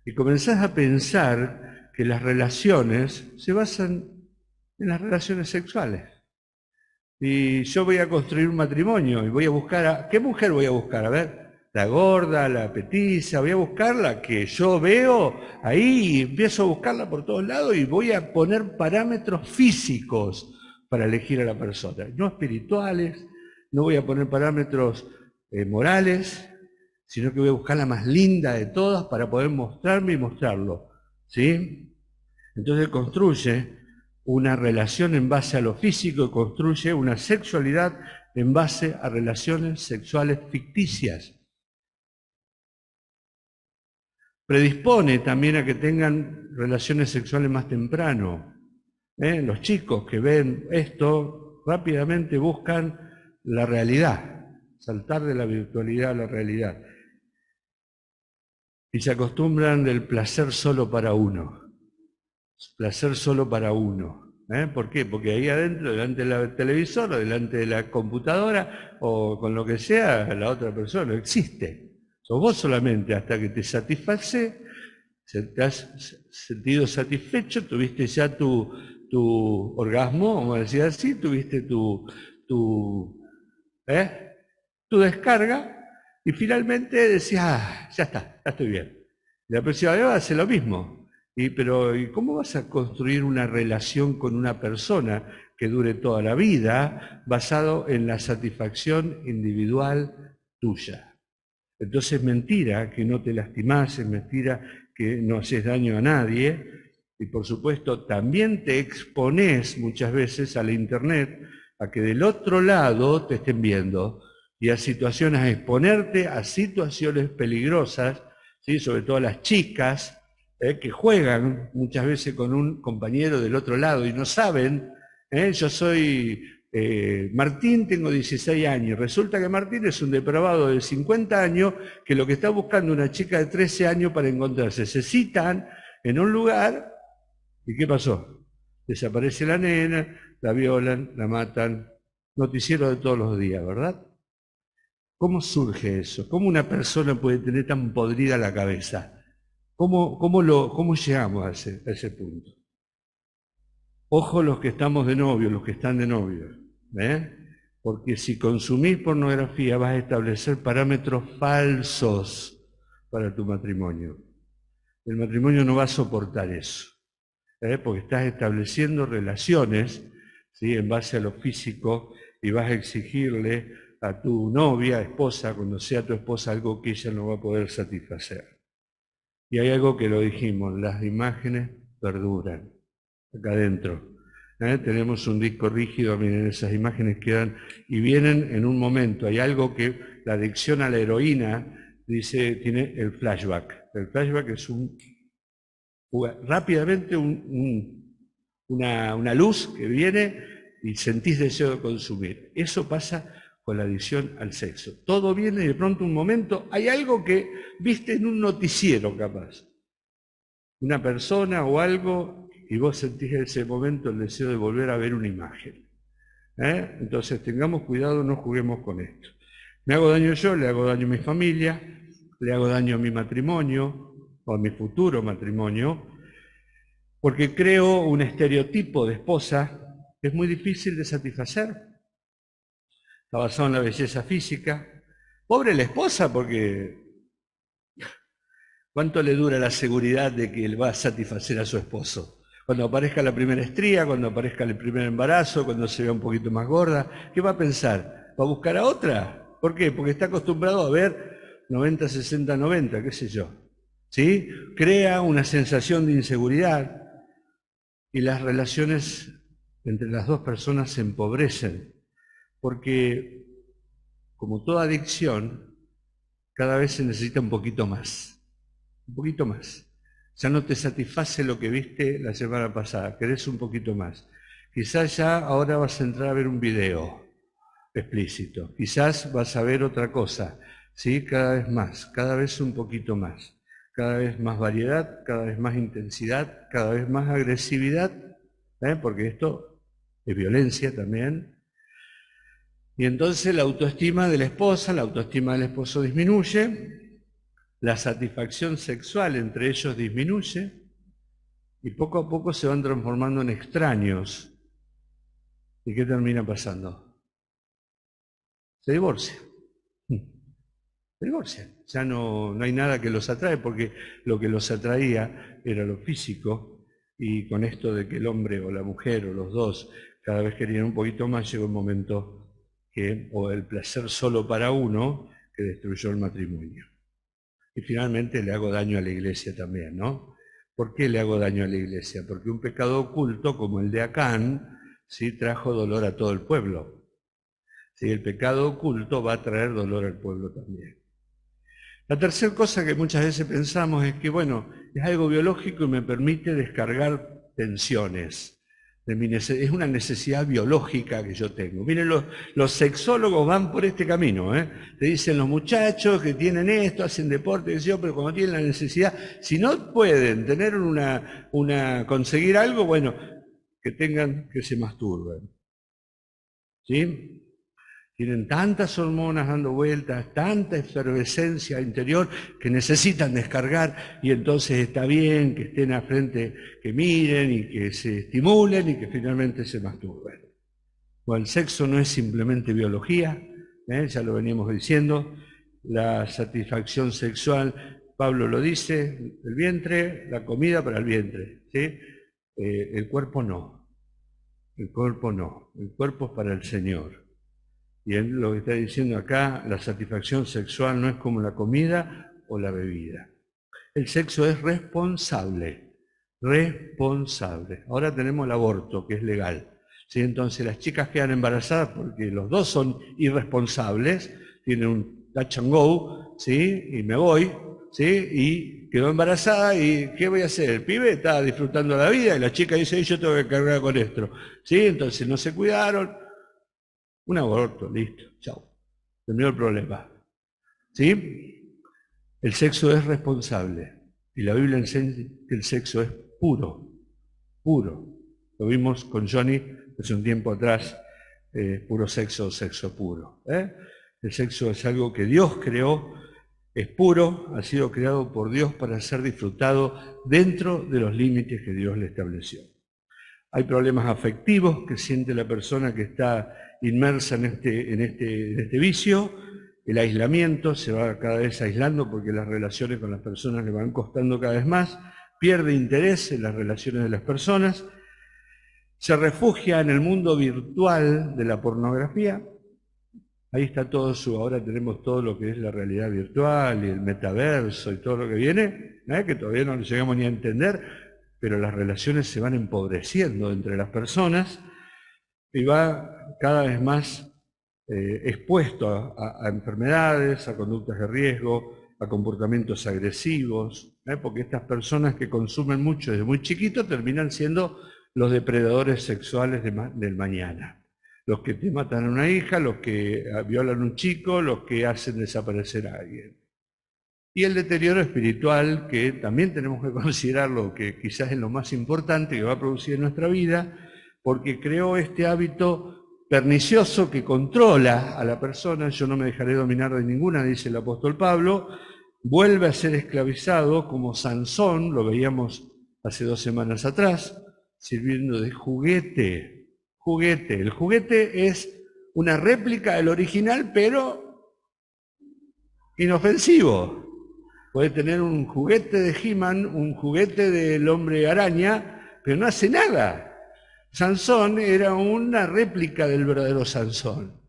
Y comenzás a pensar que las relaciones se basan en las relaciones sexuales. Y yo voy a construir un matrimonio y voy a buscar ¿qué mujer voy a buscar? A ver, la gorda, la petiza, voy a buscar la que yo veo ahí y empiezo a buscarla por todos lados y voy a poner parámetros físicos para elegir a la persona, no espirituales, no voy a poner parámetros morales, sino que voy a buscar la más linda de todas para poder mostrarme y mostrarlo, ¿sí? Entonces construye una relación en base a lo físico y construye una sexualidad en base a relaciones sexuales ficticias. Predispone también a que tengan relaciones sexuales más temprano. Los chicos que ven esto rápidamente buscan la realidad, saltar de la virtualidad a la realidad. Y se acostumbran del placer solo para uno. Placer solo para uno. ¿Por qué? Porque ahí adentro, delante del televisor o delante de la computadora o con lo que sea, la otra persona no existe. Sos vos solamente hasta que te satisface, te has sentido satisfecho, tuviste ya tu orgasmo, vamos a decir así, tuviste tu descarga y finalmente decís, ya está, ya estoy bien. La próxima vez hace lo mismo. Pero ¿y cómo vas a construir una relación con una persona que dure toda la vida basado en la satisfacción individual tuya? Entonces es mentira que no te lastimás, es mentira que no haces daño a nadie y por supuesto también te expones muchas veces a la internet a que del otro lado te estén viendo y a situaciones, a exponerte a situaciones peligrosas, ¿sí? Sobre todo a las chicas, que juegan muchas veces con un compañero del otro lado y no saben, yo soy Martín, tengo 16 años, resulta que Martín es un depravado de 50 años que lo que está buscando una chica de 13 años para encontrarse. Se citan en un lugar y ¿qué pasó? Desaparece la nena, la violan, la matan, noticiero de todos los días, ¿verdad? ¿Cómo surge eso? ¿Cómo una persona puede tener tan podrida la cabeza? ¿Cómo llegamos a ese punto? Ojo los que estamos de novio, los que están de novio, porque si consumís pornografía vas a establecer parámetros falsos para tu matrimonio. El matrimonio no va a soportar eso, porque estás estableciendo relaciones, ¿sí? En base a lo físico y vas a exigirle a tu novia, esposa, cuando sea tu esposa, algo que ella no va a poder satisfacer. Y hay algo que lo dijimos, las imágenes perduran. Acá adentro. Tenemos un disco rígido, miren, esas imágenes quedan y vienen en un momento. Hay algo que la adicción a la heroína dice, tiene el flashback. El flashback es rápidamente una luz que viene y sentís deseo de consumir. Eso pasa con la adicción al sexo. Todo viene y de pronto un momento, hay algo que viste en un noticiero capaz. Una persona o algo, y vos sentís en ese momento el deseo de volver a ver una imagen. Entonces tengamos cuidado, no juguemos con esto. Me hago daño yo, le hago daño a mi familia, le hago daño a mi matrimonio o a mi futuro matrimonio, porque creo un estereotipo de esposa que es muy difícil de satisfacer. Está basado en la belleza física. Pobre la esposa, porque ¿cuánto le dura la seguridad de que él va a satisfacer a su esposo? Cuando aparezca la primera estría, cuando aparezca el primer embarazo, cuando se vea un poquito más gorda, ¿qué va a pensar? ¿Va a buscar a otra? ¿Por qué? Porque está acostumbrado a ver 90, 60, 90, qué sé yo. ¿Sí? Crea una sensación de inseguridad y las relaciones entre las dos personas se empobrecen, porque como toda adicción, cada vez se necesita un poquito más, un poquito más. Ya no te satisface lo que viste la semana pasada, querés un poquito más. Quizás ya ahora vas a entrar a ver un video explícito, quizás vas a ver otra cosa, ¿sí? Cada vez más, cada vez un poquito más, cada vez más variedad, cada vez más intensidad, cada vez más agresividad, porque esto es violencia también. Y entonces la autoestima de la esposa, la autoestima del esposo disminuye, la satisfacción sexual entre ellos disminuye y poco a poco se van transformando en extraños. ¿Y qué termina pasando? Se divorcian. Se divorcian. Ya no hay nada que los atrae porque lo que los atraía era lo físico y con esto de que el hombre o la mujer o los dos cada vez querían un poquito más, llegó un momento o el placer solo para uno que destruyó el matrimonio. Y finalmente le hago daño a la iglesia también, ¿no? ¿Por qué le hago daño a la iglesia? Porque un pecado oculto como el de Acán, ¿sí?, trajo dolor a todo el pueblo. ¿Sí? El pecado oculto va a traer dolor al pueblo también. La tercera cosa que muchas veces pensamos es que, bueno, es algo biológico y me permite descargar tensiones. Es una necesidad biológica que yo tengo. Miren, los sexólogos van por este camino. Te dicen los muchachos que tienen esto, hacen deporte, pero cuando tienen la necesidad, si no pueden tener conseguir algo, bueno, que tengan que se masturben. ¿Sí? Tienen tantas hormonas dando vueltas, tanta efervescencia interior que necesitan descargar y entonces está bien que estén a frente, que miren y que se estimulen y que finalmente se masturben. Bueno, el sexo no es simplemente biología, ya lo veníamos diciendo, la satisfacción sexual, Pablo lo dice, el vientre, la comida para el vientre, ¿sí? El cuerpo no, el cuerpo no, el cuerpo es para el Señor. Y él lo que está diciendo acá, la satisfacción sexual no es como la comida o la bebida. El sexo es responsable, responsable. Ahora tenemos el aborto, que es legal. ¿Sí? Entonces las chicas quedan embarazadas porque los dos son irresponsables, tienen un touch and go, ¿sí? Y me voy, ¿sí? Y quedó embarazada y ¿qué voy a hacer? El pibe está disfrutando la vida y la chica dice, yo tengo que cargar con esto. ¿Sí? Entonces no se cuidaron. Un aborto, listo, chao. Terminó el problema. ¿Sí? El sexo es responsable. Y la Biblia enseña que el sexo es puro, puro. Lo vimos con Johnny hace un tiempo atrás, puro sexo, sexo puro. El sexo es algo que Dios creó, es puro, ha sido creado por Dios para ser disfrutado dentro de los límites que Dios le estableció. Hay problemas afectivos que siente la persona que está inmersa en este vicio. El aislamiento, se va cada vez aislando porque las relaciones con las personas le van costando cada vez más. Pierde interés en las relaciones de las personas. Se refugia en el mundo virtual de la pornografía. Ahí está ahora tenemos todo lo que es la realidad virtual y el metaverso y todo lo que viene, que todavía no lo llegamos ni a entender, pero las relaciones se van empobreciendo entre las personas y va cada vez más expuesto a enfermedades, a conductas de riesgo, a comportamientos agresivos, porque estas personas que consumen mucho desde muy chiquitos terminan siendo los depredadores sexuales del mañana. Los que te matan a una hija, los que violan a un chico, los que hacen desaparecer a alguien. Y el deterioro espiritual, que también tenemos que considerarlo, que quizás es lo más importante que va a producir en nuestra vida, porque creó este hábito pernicioso que controla a la persona. Yo no me dejaré dominar de ninguna, dice el apóstol Pablo. Vuelve a ser esclavizado como Sansón, lo veíamos hace 2 semanas atrás, sirviendo de juguete. Juguete. El juguete es una réplica del original, pero inofensivo. Puede tener un juguete de He-Man, un juguete del hombre araña, pero no hace nada. Sansón era una réplica del verdadero Sansón.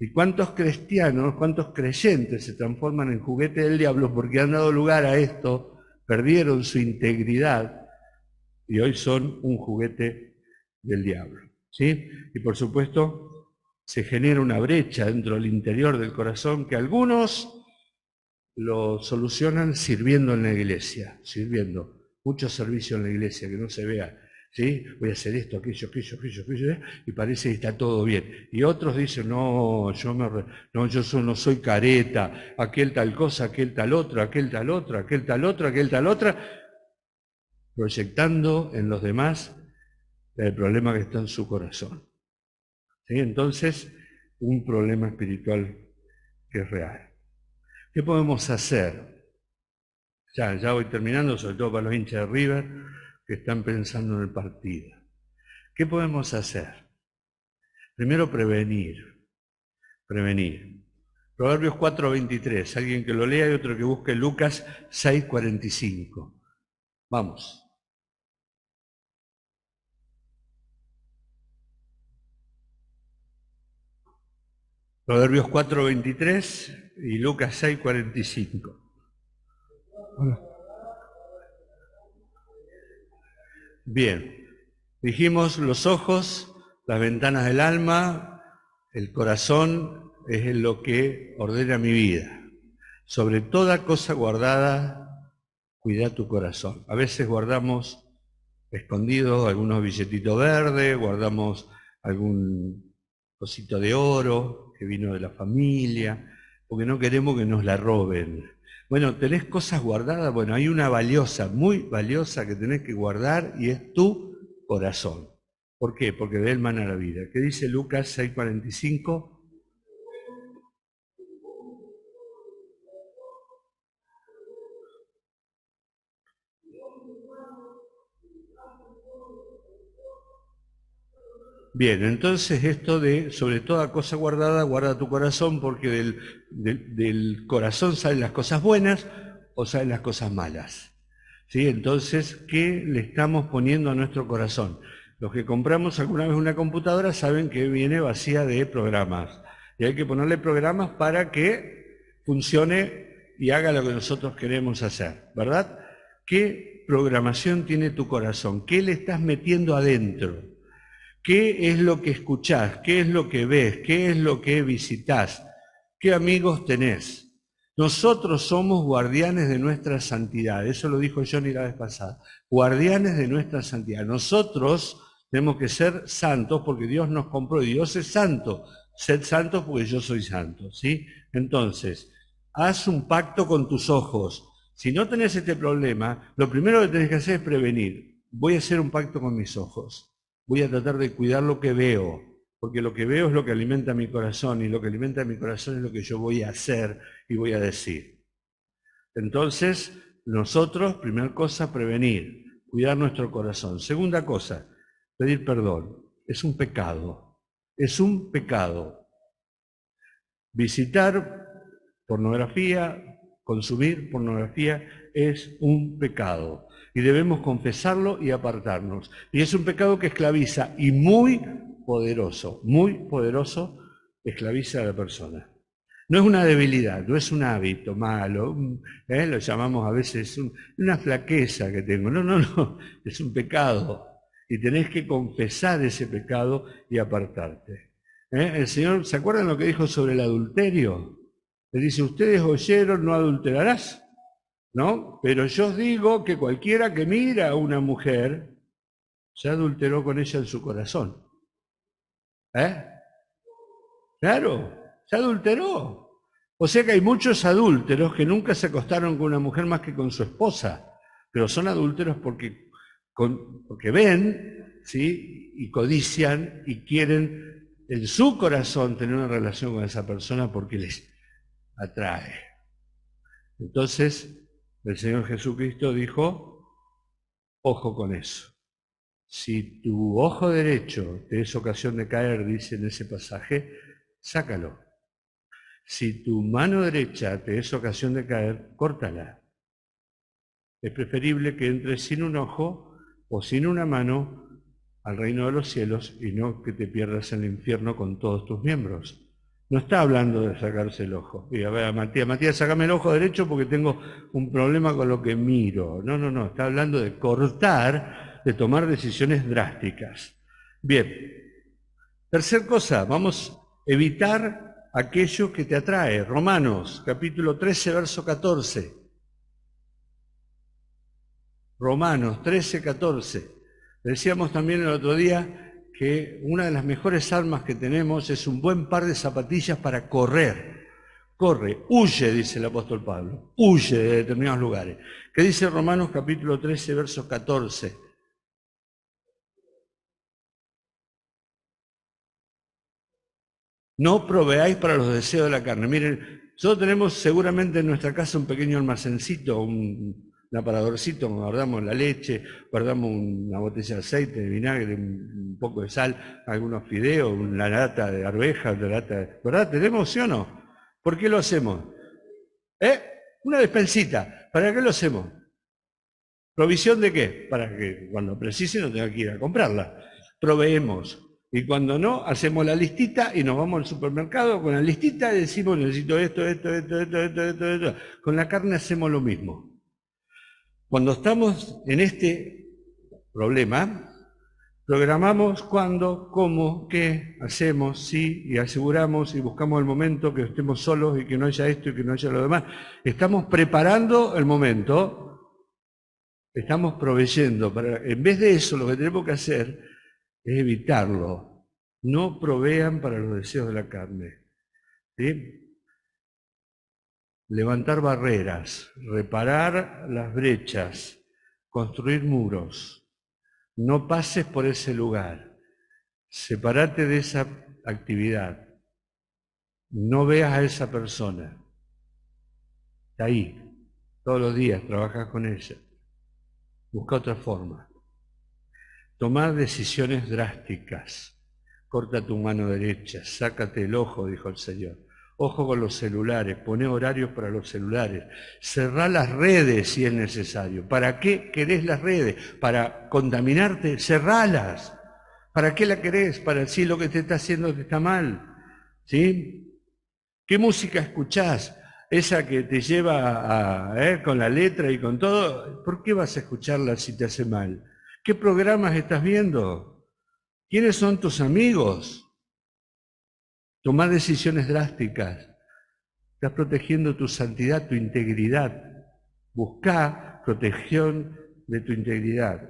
¿Y cuántos cristianos, cuántos creyentes se transforman en juguete del diablo porque han dado lugar a esto, perdieron su integridad y hoy son un juguete del diablo? ¿Sí? Y por supuesto se genera una brecha dentro del interior del corazón que algunos lo solucionan sirviendo en la iglesia, sirviendo. Mucho servicio en la iglesia, que no se vea, ¿sí? Voy a hacer esto, aquello, y parece que está todo bien. Y otros dicen, no, yo no soy careta, aquel tal cosa, aquel tal otro, aquel tal otro, aquel tal otro, aquel tal otra, proyectando en los demás el problema que está en su corazón. ¿Sí? Entonces, un problema espiritual que es real. ¿Qué podemos hacer? Ya voy terminando, sobre todo para los hinchas de River que están pensando en el partido. ¿Qué podemos hacer? Primero, prevenir. Proverbios 4:23, alguien que lo lea y otro que busque Lucas 6:45. Vamos. Proverbios 4:23 y Lucas 6:45. Bien, dijimos los ojos, las ventanas del alma, el corazón es lo que ordena mi vida. Sobre toda cosa guardada, cuida tu corazón. A veces guardamos escondidos algunos billetitos verdes, guardamos algún cosito de oro que vino de la familia, porque no queremos que nos la roben. Bueno, ¿tenés cosas guardadas? Bueno, hay una valiosa, muy valiosa que tenés que guardar y es tu corazón. ¿Por qué? Porque de él mana la vida. ¿Qué dice Lucas 6:45? Bien, entonces esto de sobre toda cosa guardada, guarda tu corazón, porque del corazón salen las cosas buenas o salen las cosas malas. ¿Sí? Entonces, ¿qué le estamos poniendo a nuestro corazón? Los que compramos alguna vez una computadora saben que viene vacía de programas. Y hay que ponerle programas para que funcione y haga lo que nosotros queremos hacer, ¿verdad? ¿Qué programación tiene tu corazón? ¿Qué le estás metiendo adentro? ¿Qué es lo que escuchás? ¿Qué es lo que ves? ¿Qué es lo que visitas? ¿Qué amigos tenés? Nosotros somos guardianes de nuestra santidad. Eso lo dijo Johnny la vez pasada. Guardianes de nuestra santidad. Nosotros tenemos que ser santos porque Dios nos compró y Dios es santo. Sed santos porque yo soy santo, ¿sí? Entonces, haz un pacto con tus ojos. Si no tenés este problema, lo primero que tenés que hacer es prevenir. Voy a hacer un pacto con mis ojos. Voy a tratar de cuidar lo que veo, porque lo que veo es lo que alimenta mi corazón, y lo que alimenta mi corazón es lo que yo voy a hacer y voy a decir. Entonces, nosotros, primera cosa, prevenir, cuidar nuestro corazón. Segunda cosa, pedir perdón. Es un pecado. Es un pecado. Visitar pornografía, consumir pornografía es un pecado. Y debemos confesarlo y apartarnos. Y es un pecado que esclaviza y muy poderoso, esclaviza a la persona. No es una debilidad, no es un hábito malo, lo llamamos a veces una flaqueza que tengo. No, es un pecado. Y tenés que confesar ese pecado y apartarte. El Señor, ¿se acuerdan lo que dijo sobre el adulterio? Le dice, ustedes oyeron, no adulterarás, ¿no? Pero yo os digo que cualquiera que mira a una mujer, ya adulteró con ella en su corazón. ¿Eh? Claro, ya adulteró. O sea que hay muchos adúlteros que nunca se acostaron con una mujer más que con su esposa, pero son adúlteros porque ven, ¿sí? Y codician y quieren en su corazón tener una relación con esa persona porque les atrae. Entonces, el Señor Jesucristo dijo, ojo con eso. Si tu ojo derecho te es ocasión de caer, dice en ese pasaje, sácalo. Si tu mano derecha te es ocasión de caer, córtala. Es preferible que entres sin un ojo o sin una mano al reino de los cielos y no que te pierdas en el infierno con todos tus miembros. No está hablando de sacarse el ojo. Y a ver, Matías, sácame el ojo derecho porque tengo un problema con lo que miro. No, está hablando de cortar, de tomar decisiones drásticas. Bien, tercer cosa, vamos a evitar aquello que te atrae. Romanos, capítulo 13, verso 14. Romanos 13, 14. Decíamos también el otro día que una de las mejores armas que tenemos es un buen par de zapatillas para correr. Corre, huye, dice el apóstol Pablo, huye de determinados lugares. ¿Qué dice Romanos capítulo 13, verso 14? No proveáis para los deseos de la carne. Miren, nosotros tenemos seguramente en nuestra casa un pequeño almacencito, un aparadorcito, guardamos la leche, guardamos una botella de aceite, de vinagre, un poco de sal, algunos fideos, una lata de arvejas, ¿verdad? ¿Tenemos, sí o no? ¿Por qué lo hacemos? Una despensita. ¿Para qué lo hacemos? ¿Provisión de qué? Para que cuando precise no tenga que ir a comprarla. Proveemos. Y cuando no, hacemos la listita y nos vamos al supermercado con la listita y decimos, necesito esto. Con la carne hacemos lo mismo. Cuando estamos en este problema, programamos cuándo, cómo, qué, hacemos, sí, y aseguramos y buscamos el momento que estemos solos y que no haya esto y que no haya lo demás. Estamos preparando el momento, estamos proveyendo. En vez de eso, lo que tenemos que hacer es evitarlo. No provean para los deseos de la carne. ¿Sí? Levantar barreras, reparar las brechas, construir muros. No pases por ese lugar. Sepárate de esa actividad. No veas a esa persona. Está ahí. Todos los días trabajas con ella. Busca otra forma. Tomar decisiones drásticas. Corta tu mano derecha, sácate el ojo, dijo el Señor. Ojo con los celulares, poné horarios para los celulares. Cerrá las redes si es necesario. ¿Para qué querés las redes? ¿Para contaminarte? Cerralas. ¿Para qué la querés? Para decir lo que te está haciendo que está mal. ¿Sí? ¿Qué música escuchás? Esa que te lleva con la letra y con todo. ¿Por qué vas a escucharla si te hace mal? ¿Qué programas estás viendo? ¿Quiénes son tus amigos? Tomar decisiones drásticas. Estás protegiendo tu santidad, tu integridad. Buscá protección de tu integridad.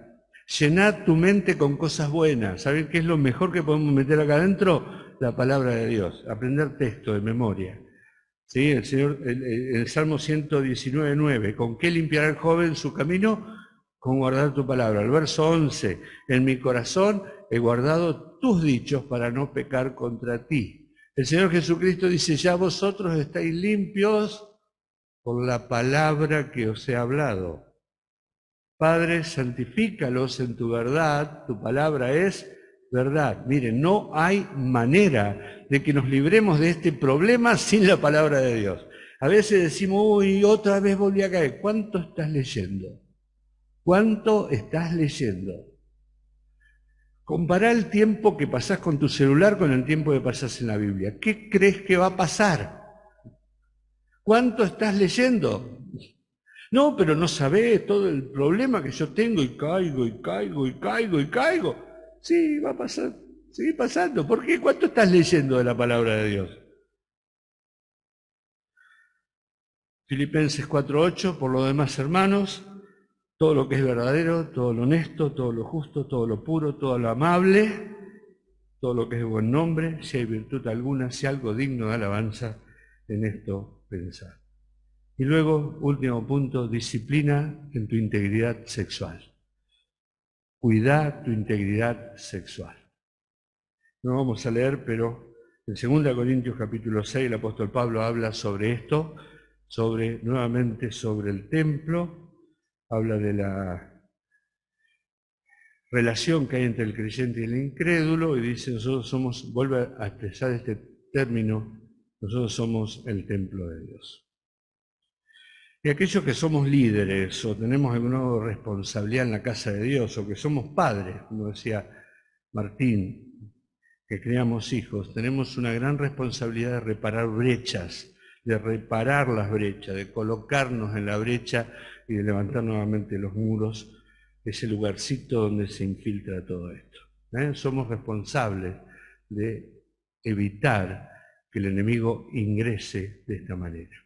Llenad tu mente con cosas buenas. ¿Saben qué es lo mejor que podemos meter acá adentro? La palabra de Dios. Aprender texto de memoria. ¿Sí? El Señor, el Salmo 119:9. ¿Con qué limpiará el joven su camino? Con guardar tu palabra. El verso 11. En mi corazón he guardado tus dichos para no pecar contra ti. El Señor Jesucristo dice, ya vosotros estáis limpios por la palabra que os he hablado. Padre, santifícalos en tu verdad, tu palabra es verdad. Miren, no hay manera de que nos libremos de este problema sin la palabra de Dios. A veces decimos, uy, otra vez volví a caer. ¿Cuánto estás leyendo? ¿Cuánto estás leyendo? Compará el tiempo que pasás con tu celular con el tiempo que pasás en la Biblia. ¿Qué crees que va a pasar? ¿Cuánto estás leyendo? No, pero no sabés todo el problema que yo tengo y caigo. Sí, va a pasar, sigue pasando. ¿Por qué? ¿Cuánto estás leyendo de la palabra de Dios? Filipenses 4:8, por lo demás, hermanos, todo lo que es verdadero, todo lo honesto, todo lo justo, todo lo puro, todo lo amable, todo lo que es de buen nombre, si hay virtud alguna, si algo digno de alabanza, en esto pensar. Y luego, último punto, disciplina en tu integridad sexual. Cuidá tu integridad sexual. No vamos a leer, pero en 2 Corintios capítulo 6 el apóstol Pablo habla sobre esto, nuevamente sobre el templo, habla de la relación que hay entre el creyente y el incrédulo, y dice, nosotros somos, vuelve a expresar este término, nosotros somos el templo de Dios. Y aquellos que somos líderes o tenemos alguna responsabilidad en la casa de Dios, o que somos padres, como decía Martín, que criamos hijos, tenemos una gran responsabilidad de reparar brechas, de reparar las brechas, de colocarnos en la brecha y de levantar nuevamente los muros, ese lugarcito donde se infiltra todo esto. Somos responsables de evitar que el enemigo ingrese de esta manera.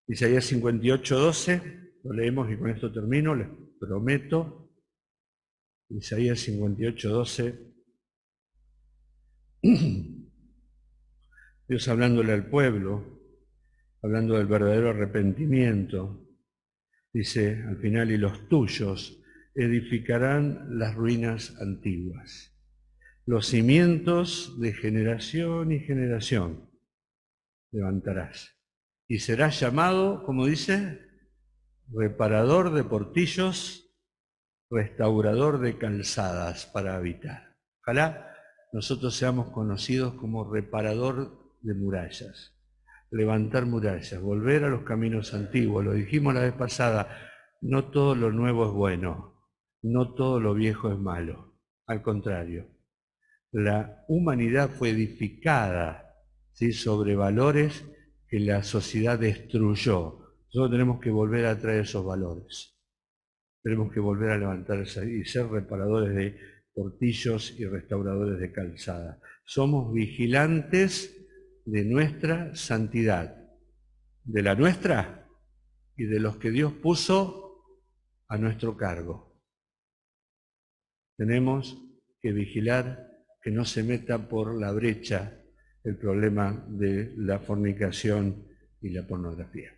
Isaías 58:12, lo leemos y con esto termino, les prometo. Isaías 58:12. Dios hablándole al pueblo, hablando del verdadero arrepentimiento, dice al final, y los tuyos edificarán las ruinas antiguas, los cimientos de generación y generación levantarás. Y serás llamado, como dice, reparador de portillos, restaurador de calzadas para habitar. Ojalá nosotros seamos conocidos como reparador de murallas, levantar murallas, volver a los caminos antiguos. Lo dijimos la vez pasada, no todo lo nuevo es bueno, no todo lo viejo es malo. Al contrario, la humanidad fue edificada, ¿sí?, sobre valores que la sociedad destruyó. Nosotros tenemos que volver a traer esos valores. Tenemos que volver a levantar y ser reparadores de portillos y restauradores de calzada. Somos vigilantes de nuestra santidad, de la nuestra y de los que Dios puso a nuestro cargo. Tenemos que vigilar que no se meta por la brecha el problema de la fornicación y la pornografía.